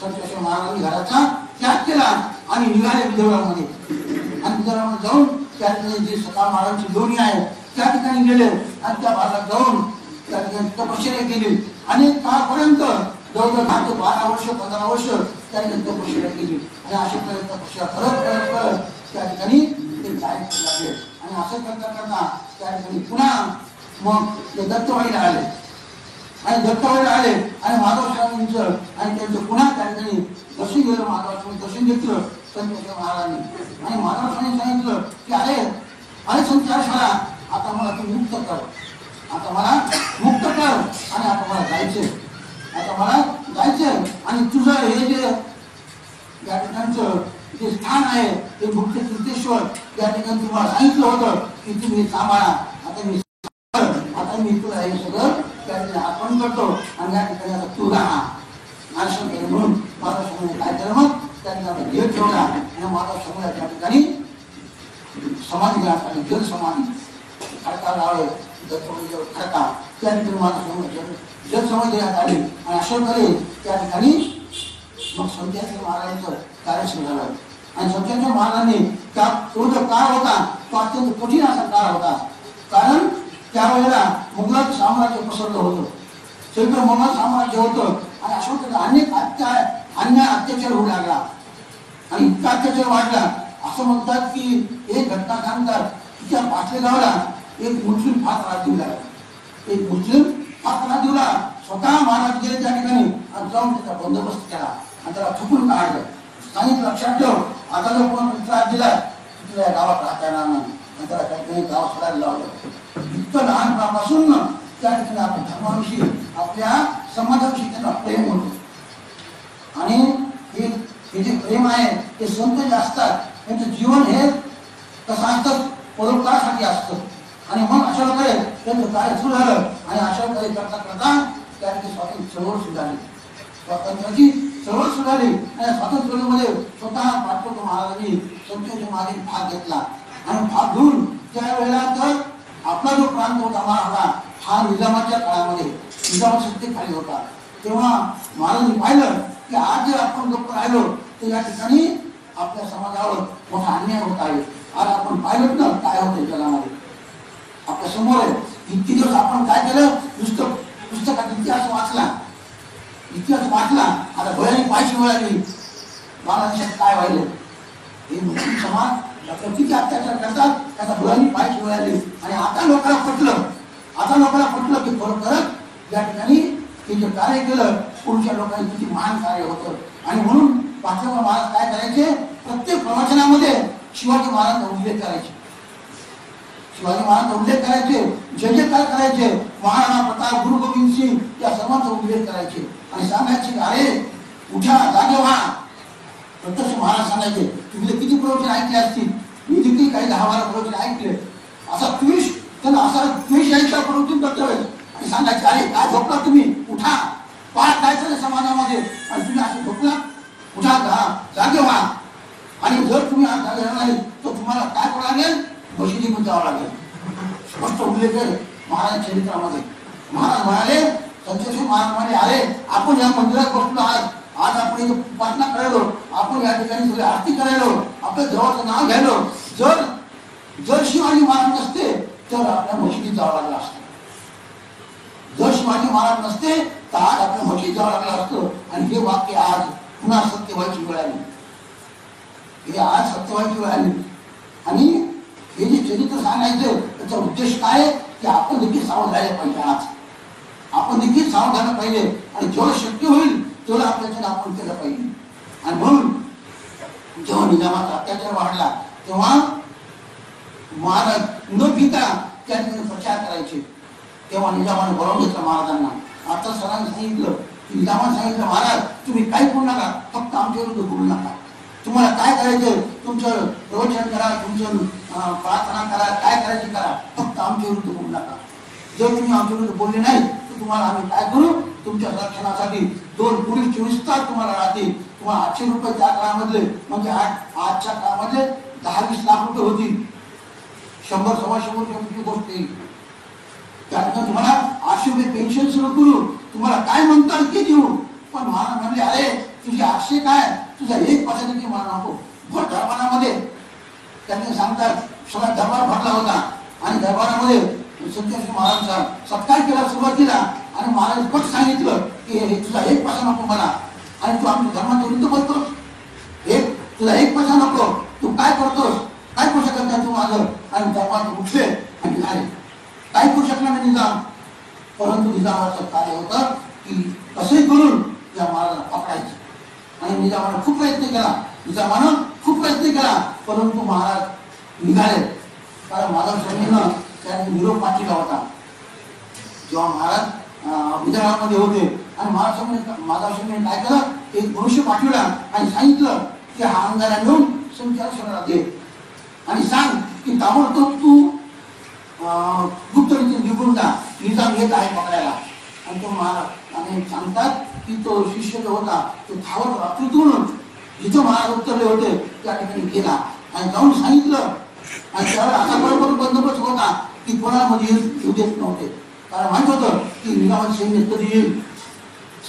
संचालक महाराजांनी घराचा त्याग केला आणि निघाले विदर्भामध्ये. आणि विदर्भामध्ये जाऊन त्या ठिकाणी जी सकाळ महाराजांची दोन्ही आहे त्या ठिकाणी गेले आणि त्या भागात जाऊन त्या ठिकाणी तपश्चर्या केली. अनेक काळपर्यंत जवळजवळ 12 वर्ष 15 वर्ष त्या ठिकाणी तपश्चर्या केली. आणि अशा प्रकारे तपश्चर्या करत त्या ठिकाणी ते जायला लागले. आणि असं करता करता त्या ठिकाणी पुन्हा मग ते दत्तवाडीला आले आणि दत्तवाडीला आले आणि माधव स्वामींचं आणि त्यांचं पुन्हा त्या ठिकाणी दर्शन घेतलं. माधव स्वामी दर्शन घेतलं संत महाराजांनी. आणि माधव स्वामी सांगितलं की अरे संत शाळा आता मला तू मुक्त कर, आता मला मुक्त कर आणि आता मला जायचंय, आता मला जायचंय. आणि तुझं हे जे या ठिकाणचं जे स्थान आहे ते मुख्य तीर्थेश्वर या ठिकाणी तुम्हाला सांगितलं होतं की तुम्ही सांभाळा. आता मी तुला हे सगळं त्या ठिकाणी अर्पण करतो आणि या ठिकाणी आता तू राहा दर्शन केलं. म्हणून माधव स्वामीने काय केलं मग त्या ठिकाणी घेत ठेवला आणि माधव स्वामीला त्या ठिकाणी समाधी देण्यात आली. जल समाधी खडका लावले दत्तवाडीजवळ खडका त्या ठिकाणी माधव स्वामी जल समाधी देण्यात आली. आणि अशा प्रकारे त्या ठिकाणी मग संतांच्या महाराजांचं कार्य सुरू झालं. आणि संतांच्या महाराजांनी त्या तो जो काळ होता तो अत्यंत कठीण असा काळ होता. कारण त्यावेळेला मुघल साम्राज्य पसरलं होतं, सगळं मुघल साम्राज्य होतं. आणि अशा प्रकारे अनेक अन्याय अत्याचार होऊ लागला आणि इतका अत्याचार वाढला. असं म्हणतात की एक घटना सांगतात की त्या पाचलेगावला एक मुस्लिम फार त्रास देऊ लागला. एक मुस्लिम फार त्रास देऊला. स्वतः महाराज गेले त्या ठिकाणी आणि जाऊन त्याचा बंदोबस्त केला आणि त्याला थुकून काढलं. सांगितलं लक्षात ठेव, आता जर कोण त्रास दिला तुला गावात राहता येणार नाही. आणि त्याला त्या ठिकाणी गाव सोडायला लावलं. इतकं लहानपणापासून त्या ठिकाणी आपण धर्माविषयी आपल्या समाजाविषयी त्यांना प्रेम होतं. आणि हे जे प्रेम आहे ते संत जे असतात त्यांचं जीवन हे कसं असतं परोपकारासाठी असतं. आणि मग अशा प्रकारे त्यांचं कार्य सुरू झालं. आणि अशा प्रकारे करता करता त्या ठिकाणी स्वातंत्र्य चळवळ सुरू झाली, स्वातंत्र्याची चळवळ सुरू झाली. आणि स्वातंत्र्य चळवळीमध्ये स्वतः पाटोदा महाराजांनी संतांच्या मागे भाग घेतला. आणि भाग घेऊन त्यावेळेला तर आपला जो प्रांत होता मराठा हा निजामाच्या काळामध्ये निजामाच्या सत्तेखाली होता. तेव्हा महाराजांनी पाहिलं की आज जर आपण गप्प राहिलो तर या ठिकाणी आपल्या समाजावर मोठा अन्याय होत आहे. आज आपण पाहिलं ना काय होतं जगामध्ये आपल्या समोर आहे. इतके दिवस आपण काय केलं पुस्तकात इतिहास वाचला आता भयानी पायशी मिळाली बांगलादेशात काय व्हायलं. हे मुस्लिम समाज आपल्या किती अत्याचार करतात त्याचा भयानी पायशी मिळाली. आणि आता लोकांना पटलं की खरोखरच या ठिकाणी ते जे कार्य केलं पुढच्या लोकांनी किती महान कार्य होतं. आणि म्हणून पाचवा महाराज काय करायचे प्रत्येक प्रवचनामध्ये शिवाजी महाराजांचा उल्लेख करायचे. शिवाजी महाराजांचा उल्लेख करायचे, जयजयकार करायचे, महाराणा प्रताप गुरु गोविंद सिंग या सर्वांचा उल्लेख करायचे. आणि सांगायचे की अरे उठा जागे व्हा. प्रत्यक्ष महाराज सांगायचे तुम्ही किती प्रवचन ऐकले असतील, मी देखील काही 10-12 प्रवचन ऐकले. असा द्वेष त्यांना असा द्वेष यायचा प्रवचन करतोय. आणि सांगायचे अरे काय झोपला तुम्ही, उठा, पाठ काय चाललं समाजामध्ये आणि तुम्ही असं झोपला, उठा जागे व्हा. आणि जर तुम्ही आज जागे नाही तर तुम्हाला काय करावं लागेल, मशिदीमध्ये जावं लागेल. स्पष्ट उल्लेख आहे महाराज चरित्रामध्ये. महाराज म्हणाले संतोष महाराज म्हणाले अरे आपण या मंदिरात बसलो आज आपण इथे प्रार्थना करायलो, आपण या ठिकाणी सगळी आरती करायलो, आपल्या देवाचं नाव घ्यायलो. जर शिवाजी महाराज नसते तर आपल्या मशिदीत जावं लागलं असतं. जर शिवाजी महाराज नसते तर आज आपल्या मशिदीत जावं लागलं असतं. आणि हे वाक्य आज पुन्हा सत्य व्हायची वेळ आली. हे आज सत्य व्हायची वेळ आली. आणि हे जे चरित्र सांगायचं त्याचा उद्देश काय की आपण देखील सावध राहायला पाहिजे. आज आपण देखील सावध राहायला पाहिजे. आणि जेवढं शक्य होईल तेवढं आपल्याला आपण केलं पाहिजे. आणि म्हणून जेव्हा निजामाचा अत्याचार वाढला तेव्हा महाराज न भीता त्या ठिकाणी प्रचार करायचे. तेव्हा निजामाने बोलावून घेतलं महाराजांना. आता सरांनी सांगितलं की निजामाने सांगितलं महाराज तुम्ही काही बोलू नका, फक्त आमच्या विरुद्ध बोलू नका. तुम्हाला काय करायचं, तुमचं प्रवचन करा, तुमचं प्रार्थना करा, काय करायचं करा, फक्त आमच्या विरुद्ध बोलू नका. जर तुम्ही आमच्या विरुद्ध बोलले नाही तर तुम्हाला आम्ही काय करू, तुमच्या रक्षणासाठी 2 पोलीस 24 तास तुम्हाला राहतील. तुम्हाला 800 रुपये त्या काळामधले, म्हणजे आजच्या काळामध्ये 10-20 लाख रुपये होतील. 100-125 गोष्ट येईल. त्यानंतर तुम्हाला 800 रुपये पेन्शन सुरू करू, तुम्हाला काय म्हणतात ते देऊ. पण महाराज म्हणले, अरे तुझे 800 काय, तुझा 1% देखील मान नको. भर दरबारामध्ये त्यांनी सांगतात, सगळा दरबार भरला होता आणि दरबारामध्ये सत्यश्री महाराजांचा सत्कार केला सुरुवातीला. आणि महाराज पट सांगितलं की हे तुझा 1% नको मला, आणि तू आमच्या धर्माच्या विरुद्ध बोलतोस, तुझा 1% नको, तू काय करतोस, काय करू शकत नाही तू माझं. आणि धर्मात उठले आणि झाले, काय करू शकला नाही निजाम. परंतु निजामाचं कार्य होतं की कसंही करून या महाराजांना पकडायचं. आणि निजामानं खूप प्रयत्न केला, परंतु महाराज निघाले. कारण माधव स्वामींना त्यांनी निरोप पाठवला होता. जेव्हा महाराज विदर्भामध्ये होते आणि माधव स्वामींनी काय केलं, एक मनुष्य पाठवला आणि सांगितलं की हा अंगारा घेऊन संचार दे आणि सांग की ताबडतोब तू गुप्त रीतीने निघून जा, निजाम येत आहे पकडायला. आणि तो महाराज आणि सांगतात की तो शिष्य जो होता तो धावत रात्रीतून जिथं महाराज उतरले होते त्या ठिकाणी गेला आणि जाऊन सांगितलं. आणि त्यावेळेला असा बरोबर बंदोबस्त होता की कोणामध्ये येऊ देत नव्हते. कारण माहित होतं की निजामाची सैन्य कधी येईल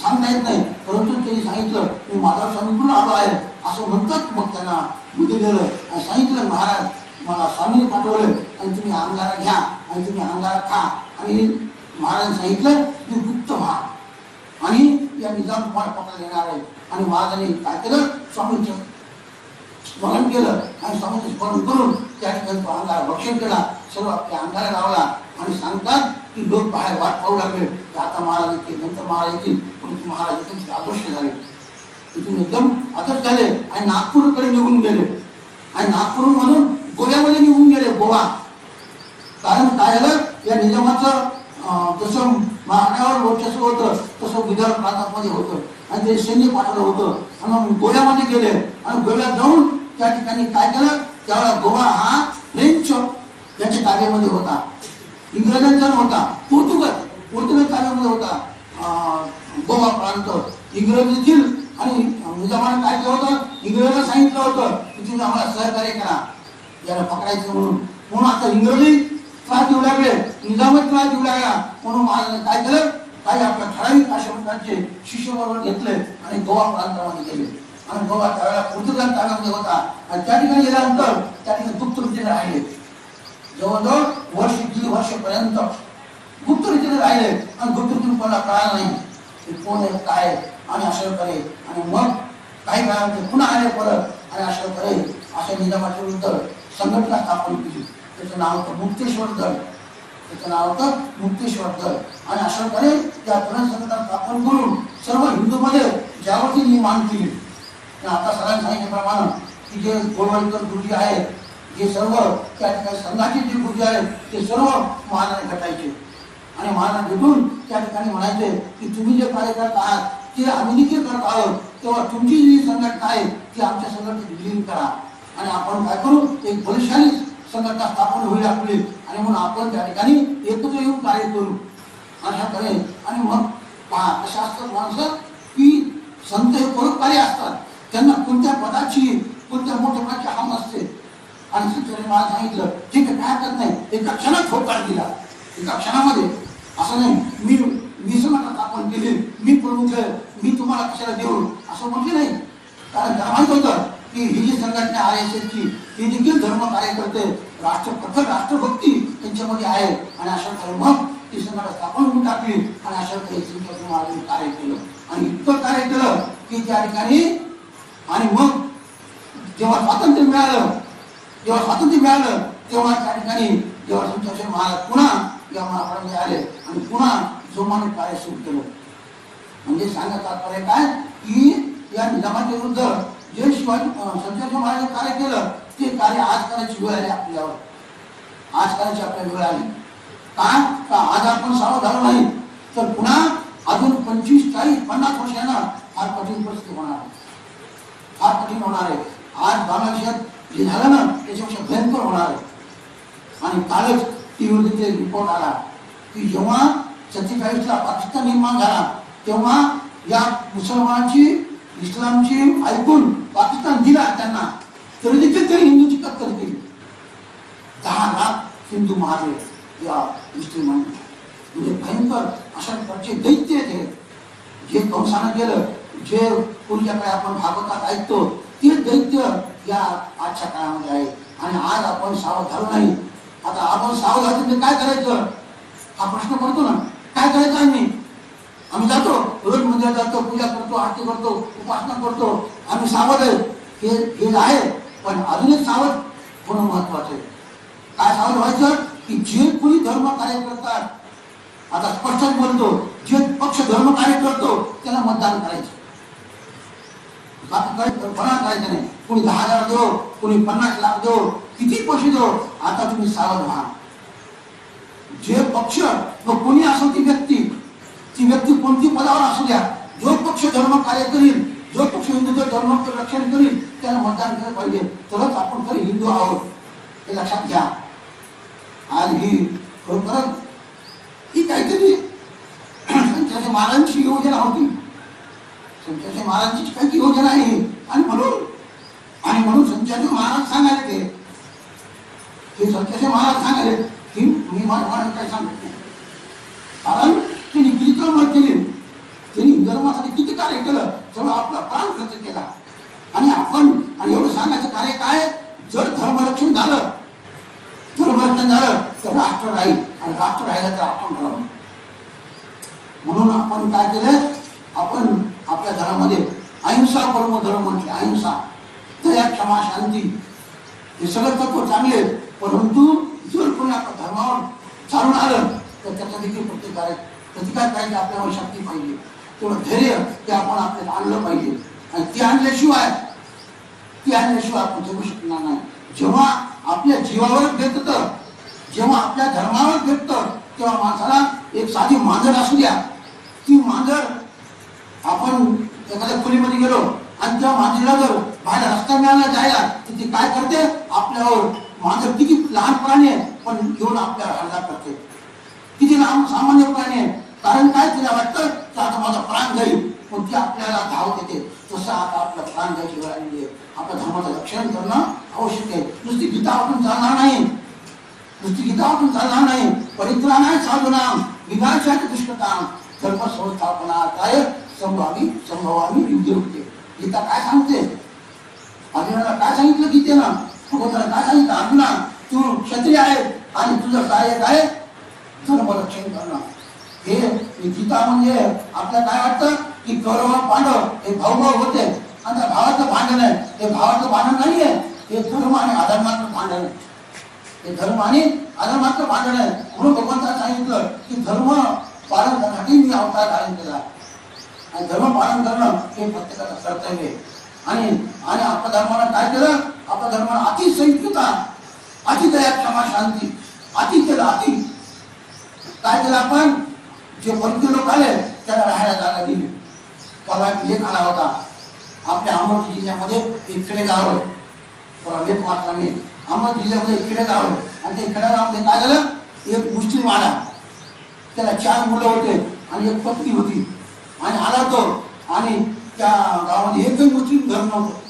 सांगता येत नाही. परंतु त्यांनी सांगितलं मी माधव स्वामीकडून आलो आहे असं म्हणतात. मग त्यांना बुद्धी दिलं आणि सांगितलं, महाराज मला स्वामीने पाठवलं आणि तुम्ही अंगारा घ्या आणि तुम्ही अंगारा खा. आणि महाराजांनी सांगितलं की गुप्त व्हा आणि या निजाम तुम्हाला पकडायला येणार आहे. आणि महाराजांनी काय केलं, स्वामींचं स्मरण केलं आणि स्वामींचं स्मरण करून त्या ठिकाणी तो अंगारा भक्षण केला, सर्व आपल्या अंगारा लावला. आणि सांगतात की लोक बाहेर वाट पाहू लागले की आता महाराज येतील, नंतर महाराज येतील. परंतु महाराज एकदम आदर्श झाले, तिथून एकदम आदर्श झाले आणि नागपूरकडे निघून गेले. आणि नागपूरमधून गोव्यामध्ये निघून गेले, गोवा. कारण काय झालं, या निजामाचं जसं महाराष्ट्रावर वर्चस्व होतं तसं विदर्भ प्रांतामध्ये होतं आणि ते सैन्य पाठवलं होतं. आणि गोव्यामध्ये गेले आणि गोव्यात जाऊन त्या ठिकाणी काय केलं, त्यावेळेला गोवा हा फ्रेंच याच्या ताब्यामध्ये होता, इंग्रजांचा नव्हता, पोर्तुगल ताब्यामध्ये होता गोवा प्रांत. इंग्रज येथील आणि निजामानं काय केलं होतं, इंग्रजांना सांगितलं होतं की तुम्ही आम्हाला सहकार्य करा याला पकडायचं म्हणून. म्हणून आता इंग्रजी त्रास देऊ लागले, निजामच त्रास देऊ लागला. म्हणून महाराजांनी काय केलं, काही आपल्या ठराविक आश्रमांचे शिष्य बरोबर घेतले आणि गोवा प्रांतामध्ये गेले. आणि गोवा त्यावेळेला पोर्तुगाल ताब्यामध्ये होता. आणि त्या ठिकाणी गेल्यानंतर त्या ठिकाणी गुप्त रीतीने राहिले, जवळजवळ 1.5 वर्षपर्यंत गुप्त रीतीने राहिले. आणि गुप्त रीतीने कोणाला कळालं नाही कोण आहे काय आहे. आणि अशा करे आणि मग काही काळामध्ये पुन्हा आले परत आणि अशा करे अशा निजामाच्या विरुद्ध संघटना स्थापन केली. त्याचं नाव होतं मुक्तेश्वर दल. आणि अशा प्रकारे त्या संघटना स्थापन करून सर्व हिंदूमध्ये जागृती निर्माण केली. आता सरांनी सांगितल्याप्रमाणे की जे गोळवळकर गुरुजी आहेत, जे सर्व त्या ठिकाणी संघाचे जे गुरुजी आहेत ते सर्व महाराजांना भेटायचे आणि महाराज भेटून त्या ठिकाणी म्हणायचे की तुम्ही जे कार्य करत आहात ते आम्ही देखील करत आहोत, तेव्हा तुमची जी संघटना आहे ती आमच्या संघटनेत विलीन करा आणि आपण काय करू, एक बलशाली संघटना स्थापन होईल आपली. आणि म्हणून आपण त्या ठिकाणी एकत्र येऊन कार्य करू अशा करे. आणि मग पहा अशा असतात माणसं की संत हे परोपकारी असतात, त्यांना कोणत्या पदाची कोणत्या मोठ्या हाम असते. आणि संतांनी मला सांगितलं ठीक आहे काय हरकत नाही, एका क्षणात होकार दिला, एका क्षणामध्ये. असं नाही मी संघटना स्थापन केली, मी प्रमुख आहे, मी तुम्हाला कशाला देऊ असं म्हटलं नाही. कारण त्याला माहित होतं की ही जी संघटना RSSची ही देखील धर्म कार्य करते, राष्ट्रभक्ती त्यांच्यामध्ये आहे. आणि अशा मग ती संघटना स्थापन होऊन टाकली आणि अशा महाराजांनी कार्य केलं आणि इतकं कार्य केलं की त्या ठिकाणी. आणि मग जेव्हा स्वातंत्र्य मिळालं तेव्हा त्या ठिकाणी जेव्हा संत महाराज पुन्हा या महाराजांनी आले आणि पुन्हा जोमाने कार्य सुरू केलं. म्हणजे सांगण्यात तात्पर्य काय की या निजामाच्या विरुद्ध जे शिवाजी संत महाराजांनी कार्य केलं ते कार्य आज करायची वेळ आली आपल्यावर, आज करायची आपल्याला वेळ आली. का आज आपण सावध झालो नाही तर पुन्हा अजून 25, 40, 50 वर्षांना फार कठीण परिस्थिती होणार आहे, फार कठीण होणार आहे. आज बांगलादेशात जे झालं ना त्याच्यापेक्षा भयंकर होणार आहे. आणि कालच टीव्हीवरती रिपोर्ट आला की जेव्हा 47ला पाकिस्तान निर्माण झाला तेव्हा या मुसलमानांची इस्लामची ऐकून पाकिस्तान दिला त्यांना, तरी देखील त्यांनी हिंदूची कत्तल केली. 10 लाख हिंदू मारले या मुस्लिमांनी. म्हणजे भयंकर अशा प्रकारचे दैत्य हे जे कंसानं केलं, जे पूर्वीच्या काळी आपण भागवतात ऐकतो ते दैत्य या आजच्या काळामध्ये आहे. आणि आज आपण सावध झालो नाही. आता आपण सावध झालो म्हणजे काय करायचं हा प्रश्न पडतो ना. काय करायचं आम्ही जातो रोज मंदिरात जातो, पूजा करतो, आरती करतो, उपासना करतो, आम्ही सावध आहे हे आहे. पण अजून एक सावध होणं महत्वाचं आहे. काय सावध व्हायचं की जे कोणी धर्म कार्य करतात, आता स्पष्टच बोलतो, जे पक्ष धर्म कार्य करतो त्याला मतदान करायचं. करायचं नाही. कोणी 10,000 देऊ, कोणी 50 लाख देऊ, किती पैसे देऊ, आता तुम्ही सावध व्हा. जे पक्ष व कोणी असो ती व्यक्ती कोणती पदावर असू द्या, जो पक्ष धर्म कार्य करील, जो पक्ष हिंदूचं धर्माचं रक्षण करील त्याला मतदान केलं पाहिजे. तरच आपण खरे हिंदू आहोत हे लक्षात घ्या. आज ही खरोखरच ही काहीतरी संचाचे महाराजांची योजना होती. संचाचे महाराजांची काही योजना आहे. आणि म्हणून संचाचे महाराज सांगायला ते संचाचे महाराज सांगायले की मी महाराज काय सांगत नाही. कारण त्यांनी किती तळमळ केली, त्यांनी धर्मासाठी किती कार्य केलं, सगळं आपला प्राण खर्च केला. आणि एवढं सांगायचं कार्य काय, जर धर्मरक्षण झालं तर राष्ट्र राहील, आणि राष्ट्र राहिलं तर आपण राहू. म्हणून आपण काय केलं, आपण आपल्या धर्मामध्ये अहिंसा परम धर्म म्हटले. अहिंसा, दया, क्षमा, शांती हे सगळं तत्व चांगले. परंतु जर कोणी आपल्या धर्मावर चालून आलं तर त्याचा देखील प्रतिकार पाहिजे. आपल्यावर शक्ती पाहिजे, तेवढं धैर्य ते आपण आपल्याला आणलं पाहिजे. आणि ते आणल्याशिवाय आपण जगू शकणार नाही. जेव्हा आपल्या जीवावर भेटतं, जेव्हा आपल्या धर्मावर भेटतं, तेव्हा माणसाला एक साधी मांजर असू द्या, ती मांजर आपण एखाद्या खोलीमध्ये गेलो आणि त्या मांजरीला जर बाहेर रस्ता मिळाला जायला तर ती काय करते, आपल्यावर मांजर किती लहान प्राणी आहे पण येऊन आपल्याला हल्ला करते. किती लहान सामान्य प्राणी आहे, कारण काय तिला वाटतं की आता माझा प्राण जाईल, पण ती आपल्याला धाव देते. तसं आता आपला प्राण जायची वेळ आलेली आहे. आपल्या धर्माचं रक्षण करणं आवश्यक आहे. नुसती गीता वाटून चालणार नाही. परित्राणाय साधूनां विनाशाय दुष्कृतां धर्म संस्थापनार्थाय संभवामी युद्धे. गीता काय सांगते, अर्जुनाला काय सांगितलं गीतेनं, भगवंताला काय सांगितलं, अर्जुना तू क्षत्रिय आहे आणि तुझं कार्य काय, धर्मरक्षण करणं. हे गीता म्हणजे आपल्याला काय वाटतं की कौरव पांडव हे भाऊ होते आणि त्या भावाचं भांडण आहे. हे भावाचं भांडण नाही आहे, हे धर्म आणि अधर्माचं भांडण आहे. हे धर्म आणि अधर्माचं भांडण आहे. म्हणून भगवंताने सांगितलं की धर्म पालन करण्यासाठी मी अवतार धारण केला. आणि धर्म पालन करणं हे प्रत्येकाचं कर्तव्य आहे. आणि आपल्या धर्मानं काय केलं, आपल्या धर्मानं अति सहिष्णुता, अति दया, क्षमा, शांती, अति केलं. अति काय केलं आपण, जे परकीय लोक आले त्याला राहायला जागा दिली. परवा लेख आला होता आपल्या अमरावती जिल्ह्यामध्ये, एक खेडेगाव आहे. परवा लेख वाचला मी. अमरावती जिल्ह्यामध्ये एक खेडेगाव आहे आणि त्या खेडेगावामध्ये काय झालं, एक मुस्लिम आला, त्याला 4 मुलं होते आणि एक पत्नी होती. आणि आला तो, आणि त्या गावामध्ये एकही मुस्लिम घर नव्हतं.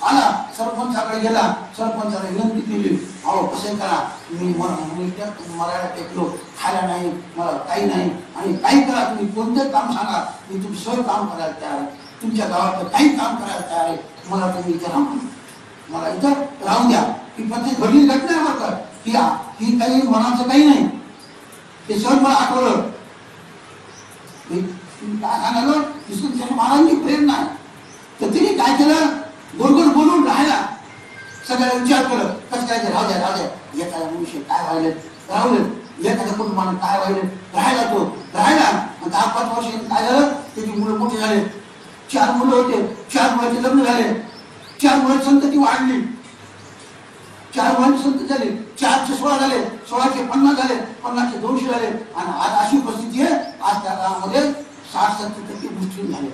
आला, सरपंचाकडे गेला, सरपंचाने विनंती केली, अहो कसं करा, मी मरायला टेकलो, खायला नाही, मला काही नाही, आणि काही करा, तुम्ही कोणतं काम सांगा, मी तुमचं सर्व काम करायला तयार आहे. तुमच्या गावात काही काम करायला तयार आहे, मला तुम्ही इथं राहू द्या. ही प्रत्येक घडली घटना आहे बरं, ही काही मनाचं काही नाही. ते सर्व मला आठवलं. काय सांगायला त्याच्या महाराजांची प्रेरणा आहे. तर तिने काय केलं, गोड बोलून राहायला सगळ्या विचार केलं, कसं काय राहू द्या, एखाद्या मनुष्य काय व्हायले राहुले, एखाद्या कुटुंबाने काय व्हायले राहायला. तो राहायला 10-5 वर्ष काय झालं, त्याची मुलं मोठी झाले. 4 मुलं होते, 4 मुलांचे लग्न झाले, 4 मुलांची संतती वाढली, 4 मुलांची संतती झाली, 4चे 16 झाले, 16चे 50 झाले, 50चे 200 झाले. आणि आज अशी परिस्थिती आहे, आज त्या गावामध्ये 60-70% मुस्लिम झाले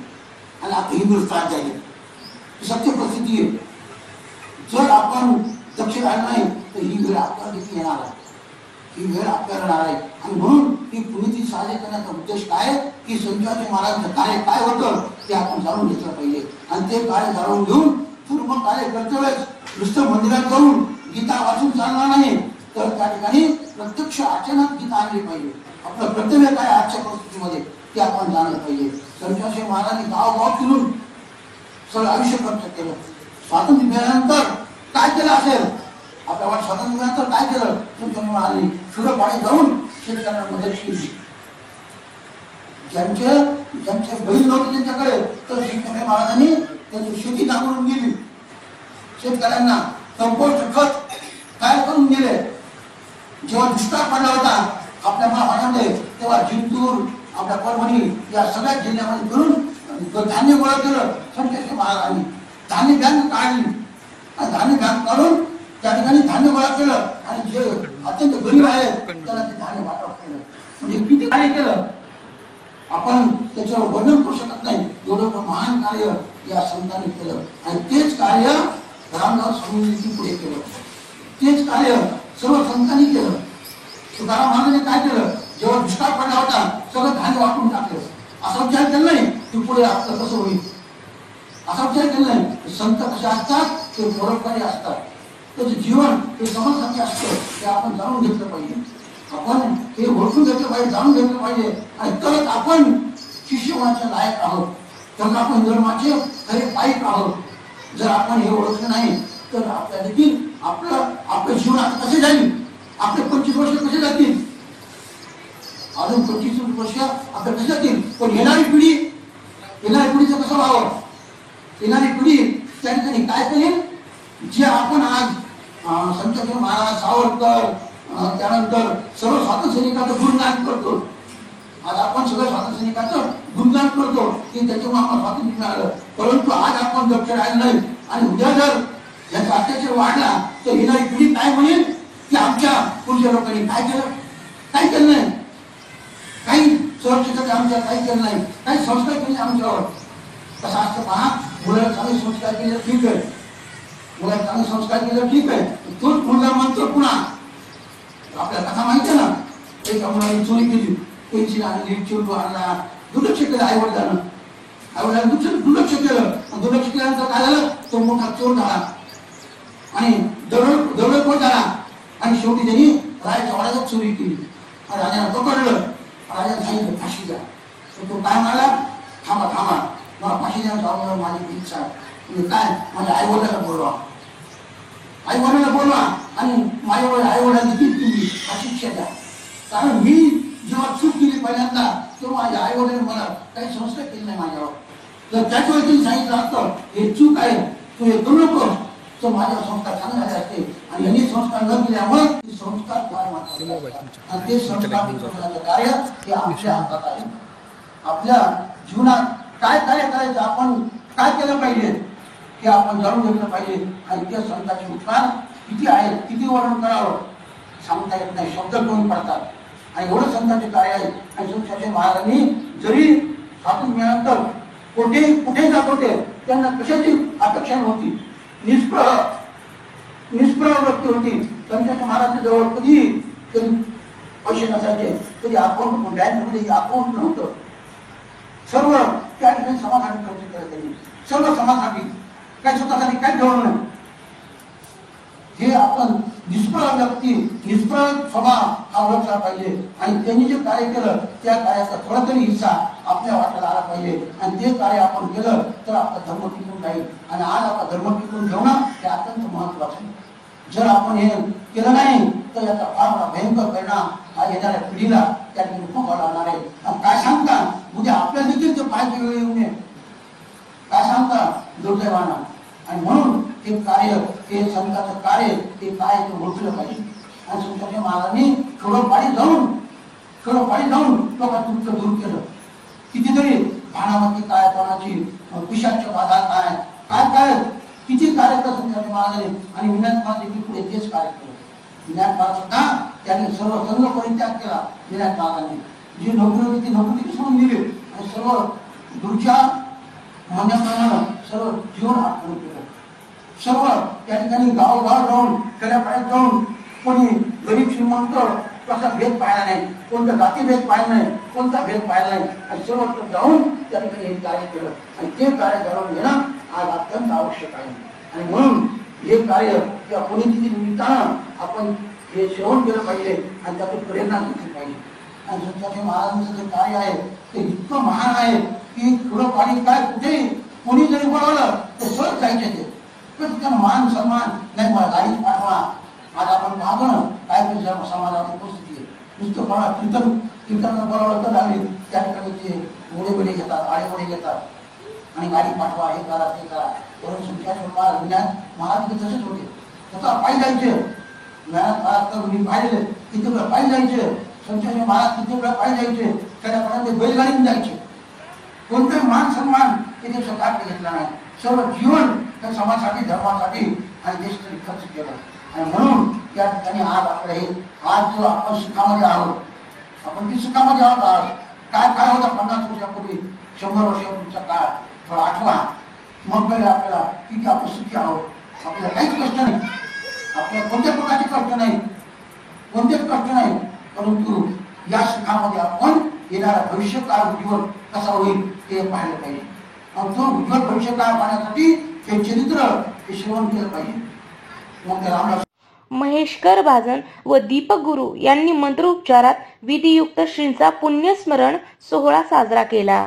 आणि आता हिंदुस्थान झाले. सत्य परिस्थिती आहे. जर आपण लक्ष घालणार नाही तर ही वेळ आपल्याला देखील येणार आहे, ही वेळ आपल्याला येणार आहे. आणि म्हणून ही पुण्यतिथी साजरी करण्याचा उद्देश काय आहे की संताजी महाराजांचं कार्य काय होतं ते आपण जाणून घेतलं पाहिजे. आणि ते कार्य जाणून घेऊन पूर्ण कार्य करते वेळेस नुसतं मंदिरात जाऊन गीता वाचून चालणार नाही, तर त्या ठिकाणी प्रत्यक्ष आचरणात गीता आणली पाहिजे. आपलं कर्तव्य काय आजच्या परिस्थितीमध्ये ते आपण जाणलं पाहिजे. संताजी महाराजांनी गाव फिरून सगळं आयुष्य खर्च केलं. स्वातंत्र्य मिळाल्यानंतर काय केलं असेल, आपल्या स्वातंत्र्य मिळाल्यानंतर काय केलं, संताजी महाराजांनी सुरपाडी जाऊन शेतकऱ्यांना मदत केली. ज्यांचे बैल नव्हते त्यांच्याकडे तर संताजी महाराजांनी त्यांची शेती नांगरून गेली. शेतकऱ्यांना कंपोस्ट खत काय करून गेले. जेव्हा दुष्काळ पडला होता आपल्या महाराष्ट्रामध्ये तेव्हा जिंतूर आपल्या परभणी या सगळ्या जिल्ह्यामध्ये फिरून धान्य गोळा केलं. संताजी महाराजांनी धान्य बँक काढली आणि धान्य बँक काढून त्या ठिकाणी धान्य गोळा केलं आणि जे अत्यंत गरीब आहेत त्याला ते धान्य वाटप केलं. म्हणजे किती कार्य केलं आपण त्याच्यावर वर्णन करू शकत नाही. एवढं महान कार्य या संतांनी केलं आणि तेच कार्य रामदास स्वामींनी पुढे केलं. तेच कार्य सर्व संतांनी केलं. तुकाराम महाराजांनी काय केलं, जेव्हा दुष्काळ पडला होता सगळं धान्य वाटून टाकलं. असा विचार केला नाही की पुढे आपलं कसं होईल, असा विचार केला नाही. संत कसे असतात ते परोपकारी असतात, त्याचं जीवन हे समाजासाठी असतं. ते आपण जाणून घेतलं पाहिजे, आपण हे ओळखून घेतलं पाहिजे, जाणून घेतलं पाहिजे. आणि तरच आपण शिष्यमाचे लायक आहोत, तर आपण धर्माचे खरे पाईक आहोत. जर आपण हे ओळखलं नाही तर आपल्या देखील आपलं जीवन आता कसे जाईल, आपले 25 वर्ष कसे जातील, अजून 25 वर्ष आपल्या कसे जातील. पण येणारी पिढीचं कसं व्हावं, येणारी पिढी त्या ठिकाणी काय करेल. जे आपण आज संताजी महाराज, सावरकर, त्यानंतर सर्व स्वातंत्र्य सैनिकांचं गुणगान करतो. आज आपण सगळं स्वातंत्र्य सैनिकांचं गुणगान करतो की त्याच्यामुळे आम्हाला स्वातंत्र्य मिळालं. परंतु आज आपण दक्ष राहिलं नाही आणि उद्या जर याचा अत्याचार वाढला तर येणारी पिढी काय म्हणेल की आमच्या पुढच्या लोकांनी काय केलं नाही, काही सुरक्षेसाठी आमच्या काही केलं नाही, काही संस्कार केले आमच्यावर. कसं असतं पहा, मुलाला चांगले संस्कार केले ठीक आहे, मुलाला चांगले संस्कार केले ठीक आहे. तोच मुलगा म्हणतो पुन्हा आपल्याला कथा माहिती आहे ना, एका मुलाने चोरी केली, पेन्सिल आणली, चिरडू आणला, दुर्लक्ष केलं आईवडिलांना दुर्लक्ष केलं. दुर्लक्ष केल्यानंतर काय झालं, तो मोठा चोर झाला आणि दरोडेखोर झाला आणि शेवटी त्यांनी राजाच्या वाड्यात चोरी केली. राजाने पकडलं, राजाने सांगितलं फाशी द्या. तो काय म्हणाला, थांबा मला फाशी द्या, माझी इच्छा आहे. काय, माझ्या आईवडिलांना बोलवा आणि माझ्या आईवडिलांना देखील तुम्ही अशी शिक्षा द्या. कारण मी जेव्हा चूक केली पहिल्यांदा तेव्हा माझ्या आईवडिलांनी मला काही संस्कार केले नाही माझ्यावर. जर त्याच वेळी त्यांनी सांगितलं असतं हे चूक आहे, तू हे करू नको, तर माझ्यावर संस्कार चांगले झाले असते. आणि यांनी संस्कार न केल्यामुळे संस्कार फार महत्त्वाचे असतात. आणि ते संस्कार कार्य हे आपल्या हातात आहे. आपल्या जीवनात काय कार्य करायचं, आपण काय केलं पाहिजे हे आपण जाणून घेतलं पाहिजे. आणि त्या संतांचे उपकार किती आहेत, किती वर्णन करावं सांगता येत नाही, शब्द कमी पडतात. आणि एवढं संतांचे कार्य आहे. आणि संतांचे महाराजांनी जरी स्वातंत्र्य मिळाल्यानंतर कुठे जात होते, त्यांना कशाची अपेक्षा नव्हती, निष्प्रह वृत्ती होती. संतांच्या महाराजांच्या जवळ कधी पैसे नसायचे, कधी अकाउंट बँकमध्ये अकाउंट नव्हतं. सर्व त्या ठिकाणी समाजासाठी खर्च केलं त्यांनी, सर्व समाजासाठी, काय स्वतःसाठी काय ठेवलं नाही. हे आपण निष्प्रह व्यक्ती, निष्प्रह स्वभाव हा ओळखला पाहिजे. आणि त्यांनी जे कार्य केलं त्या कार्याचा थोडा तरी हिस्सा आपल्या वाट्याला आला पाहिजे. आणि ते कार्य आपण केलं तर आपला धर्म टिकून राहील. आणि आज आपला धर्म टिकून ठेवणं हे अत्यंत महत्त्वाचं आहे. जर आपण हे केलं नाही तर याचा फार मोठा भयंकर परिणाम हा येणाऱ्या पिढीला त्या ठिकाणी भोगावा लागणार आहे. आणि काय सांगता, उद्या आपल्या देखील ते पाहिजे वेळ येऊ नये, काय सांगता दुर्दैवानं. आणि म्हणून हे कार्य, हे संतांचं कार्य हे काय ते ओळखलं पाहिजे. आणि संतांच्या महाराजांनी खेडोपाडी जाऊन लोकांचं दुःख दूर केलं. कितीतरी भानामती काय, कोणाची पिशाच्य बाधा काय किती कार्य केलं संतांच्या महाराजांनी. आणि विनायक महाराज देखील पुढे तेच कार्य केलं. विनायक महाराज सुद्धा त्यांनी सर्व संघ परित्याग केला. विनायक महाराजांनी जी नोकरी होती ती नोकरी सोडून दिली आणि सर्व दूरच्या म्हणण्याप्रमाणे सर्व जीवन आठवण केलं. सर्व त्या ठिकाणी गावोगाव जाऊन खेड्यापाड्यात जाऊन कोणी गरीब श्रीमंत कसा भेद पाहिला नाही, कोणता जातीभेद पाहिला नाही, कोणता भेद पाहिला नाही आणि सर्वत्र जाऊन त्या ठिकाणी हे कार्य केलं आणि ते कार्य घडवून घेणं आज अत्यंत आवश्यक आहे. आणि म्हणून हे कार्य त्या पुण्यतिथी निमित्तानं आपण हे सेवन केलं पाहिजे आणि त्यातून प्रेरणा घेतली पाहिजे. आणि सत्याचे महाराजांचं जे कार्य आहे ते इतकं महान आहे की थोडं पाणी काय कुठेही कोणी जरी बोलावलं तर सहज जायचे ते, पण त्यांना मान सन्मान नाही, मला गाडीच पाठवा. आज आपण पाहतो ना काय समाजाची परिस्थिती आहे, नुसतं कोणा कीर्तन बोलावलं तर आम्ही त्या ठिकाणी ते मोडे घेतात, आडेमोडे घेतात आणि गाडी पाठवा, हे करा ते करा. परंतु संख्या महाराज तसेच होते, स्वतः पायी जायचे. ज्ञानात महाराज तर मी पाहिले किती वेळा पायी जायचे, संख्याने महाराज किती वेळा पायी जायचे, त्याच्यापर्यंत बैलगाडीने जायचे. कोणताही मान सन्मान तिथे सरकारने घेतला नाही, सर्व जीवन त्या समाजासाठी धर्मासाठी आणि देशासाठी खर्च केला. आणि म्हणून त्या ठिकाणी आज आपलं हे आज जो आपण सुखामध्ये आहोत, आपण ती सुखामध्ये आहोत. काय काय होता 50 वर्षापूर्वी, 100 वर्षापूर्वीचा काळ थोडा आठवा, मग कळलं आपल्याला किती आपण सुखी आहोत. आपल्याला काहीच कष्ट नाही, आपल्याला कोणत्या प्रकारचे कष्ट नाही, कोणतेच कष्ट नाही. परंतु या सुखामध्ये आपण येणारा भविष्य काळ उज्ज्वल कसा होईल ते पाहिलं पाहिजे. आणि तो उज्ज्वल भविष्य काळ पाहण्यासाठी हे चरित्र हे श्रवण केलं पाहिजे. मग ते रामदास महेशकर भाजन व दीपक गुरु यांनी मंत्रोच्चारात विधियुक्त श्रींचा पुण्यस्मरण सोहळा साजरा केला.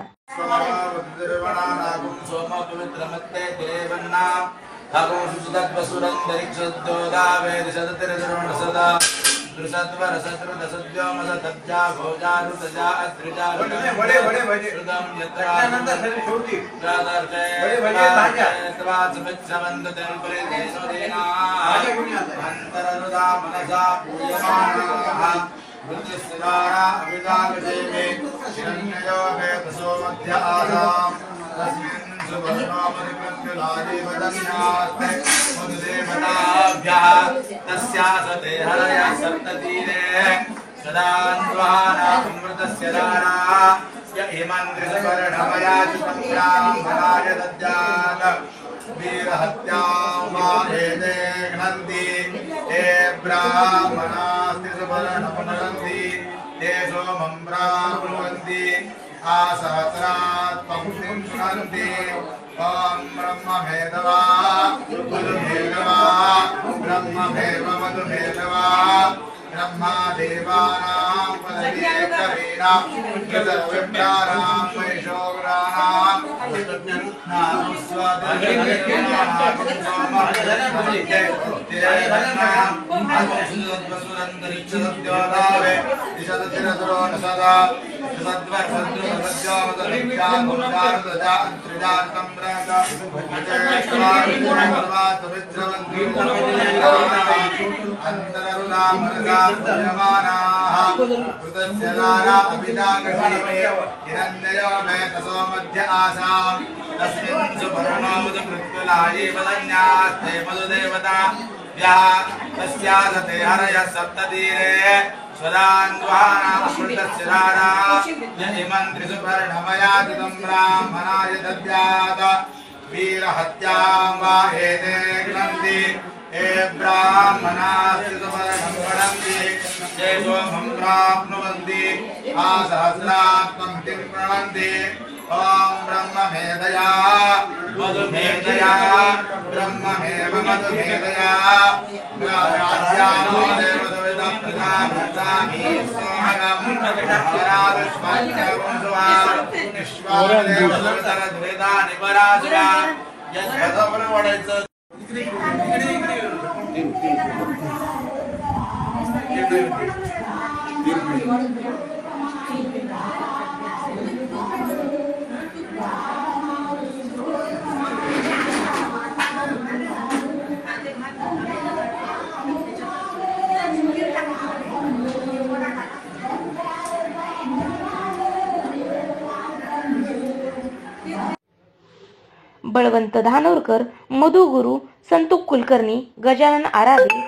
बळवंत धानोरकर, मधु गुरु, संतोष कुलकर्णी, गजानन आराधे,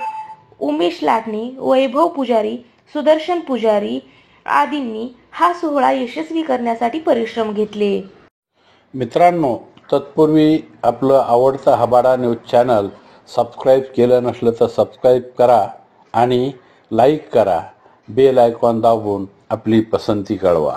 उमेश लाटणे, वैभव पुजारी, सुदर्शन पुजारी आदींनी हा सोहळा यशस्वी करण्यासाठी परिश्रम घेतले. मित्रांनो, तत्पूर्वी आपलं आवडतं हबाडा न्यूज चॅनल सबस्क्राईब केलं नसलं तर सबस्क्राईब करा आणि लाईक करा. बेल आयकॉन दाबून आपली पसंती कळवा.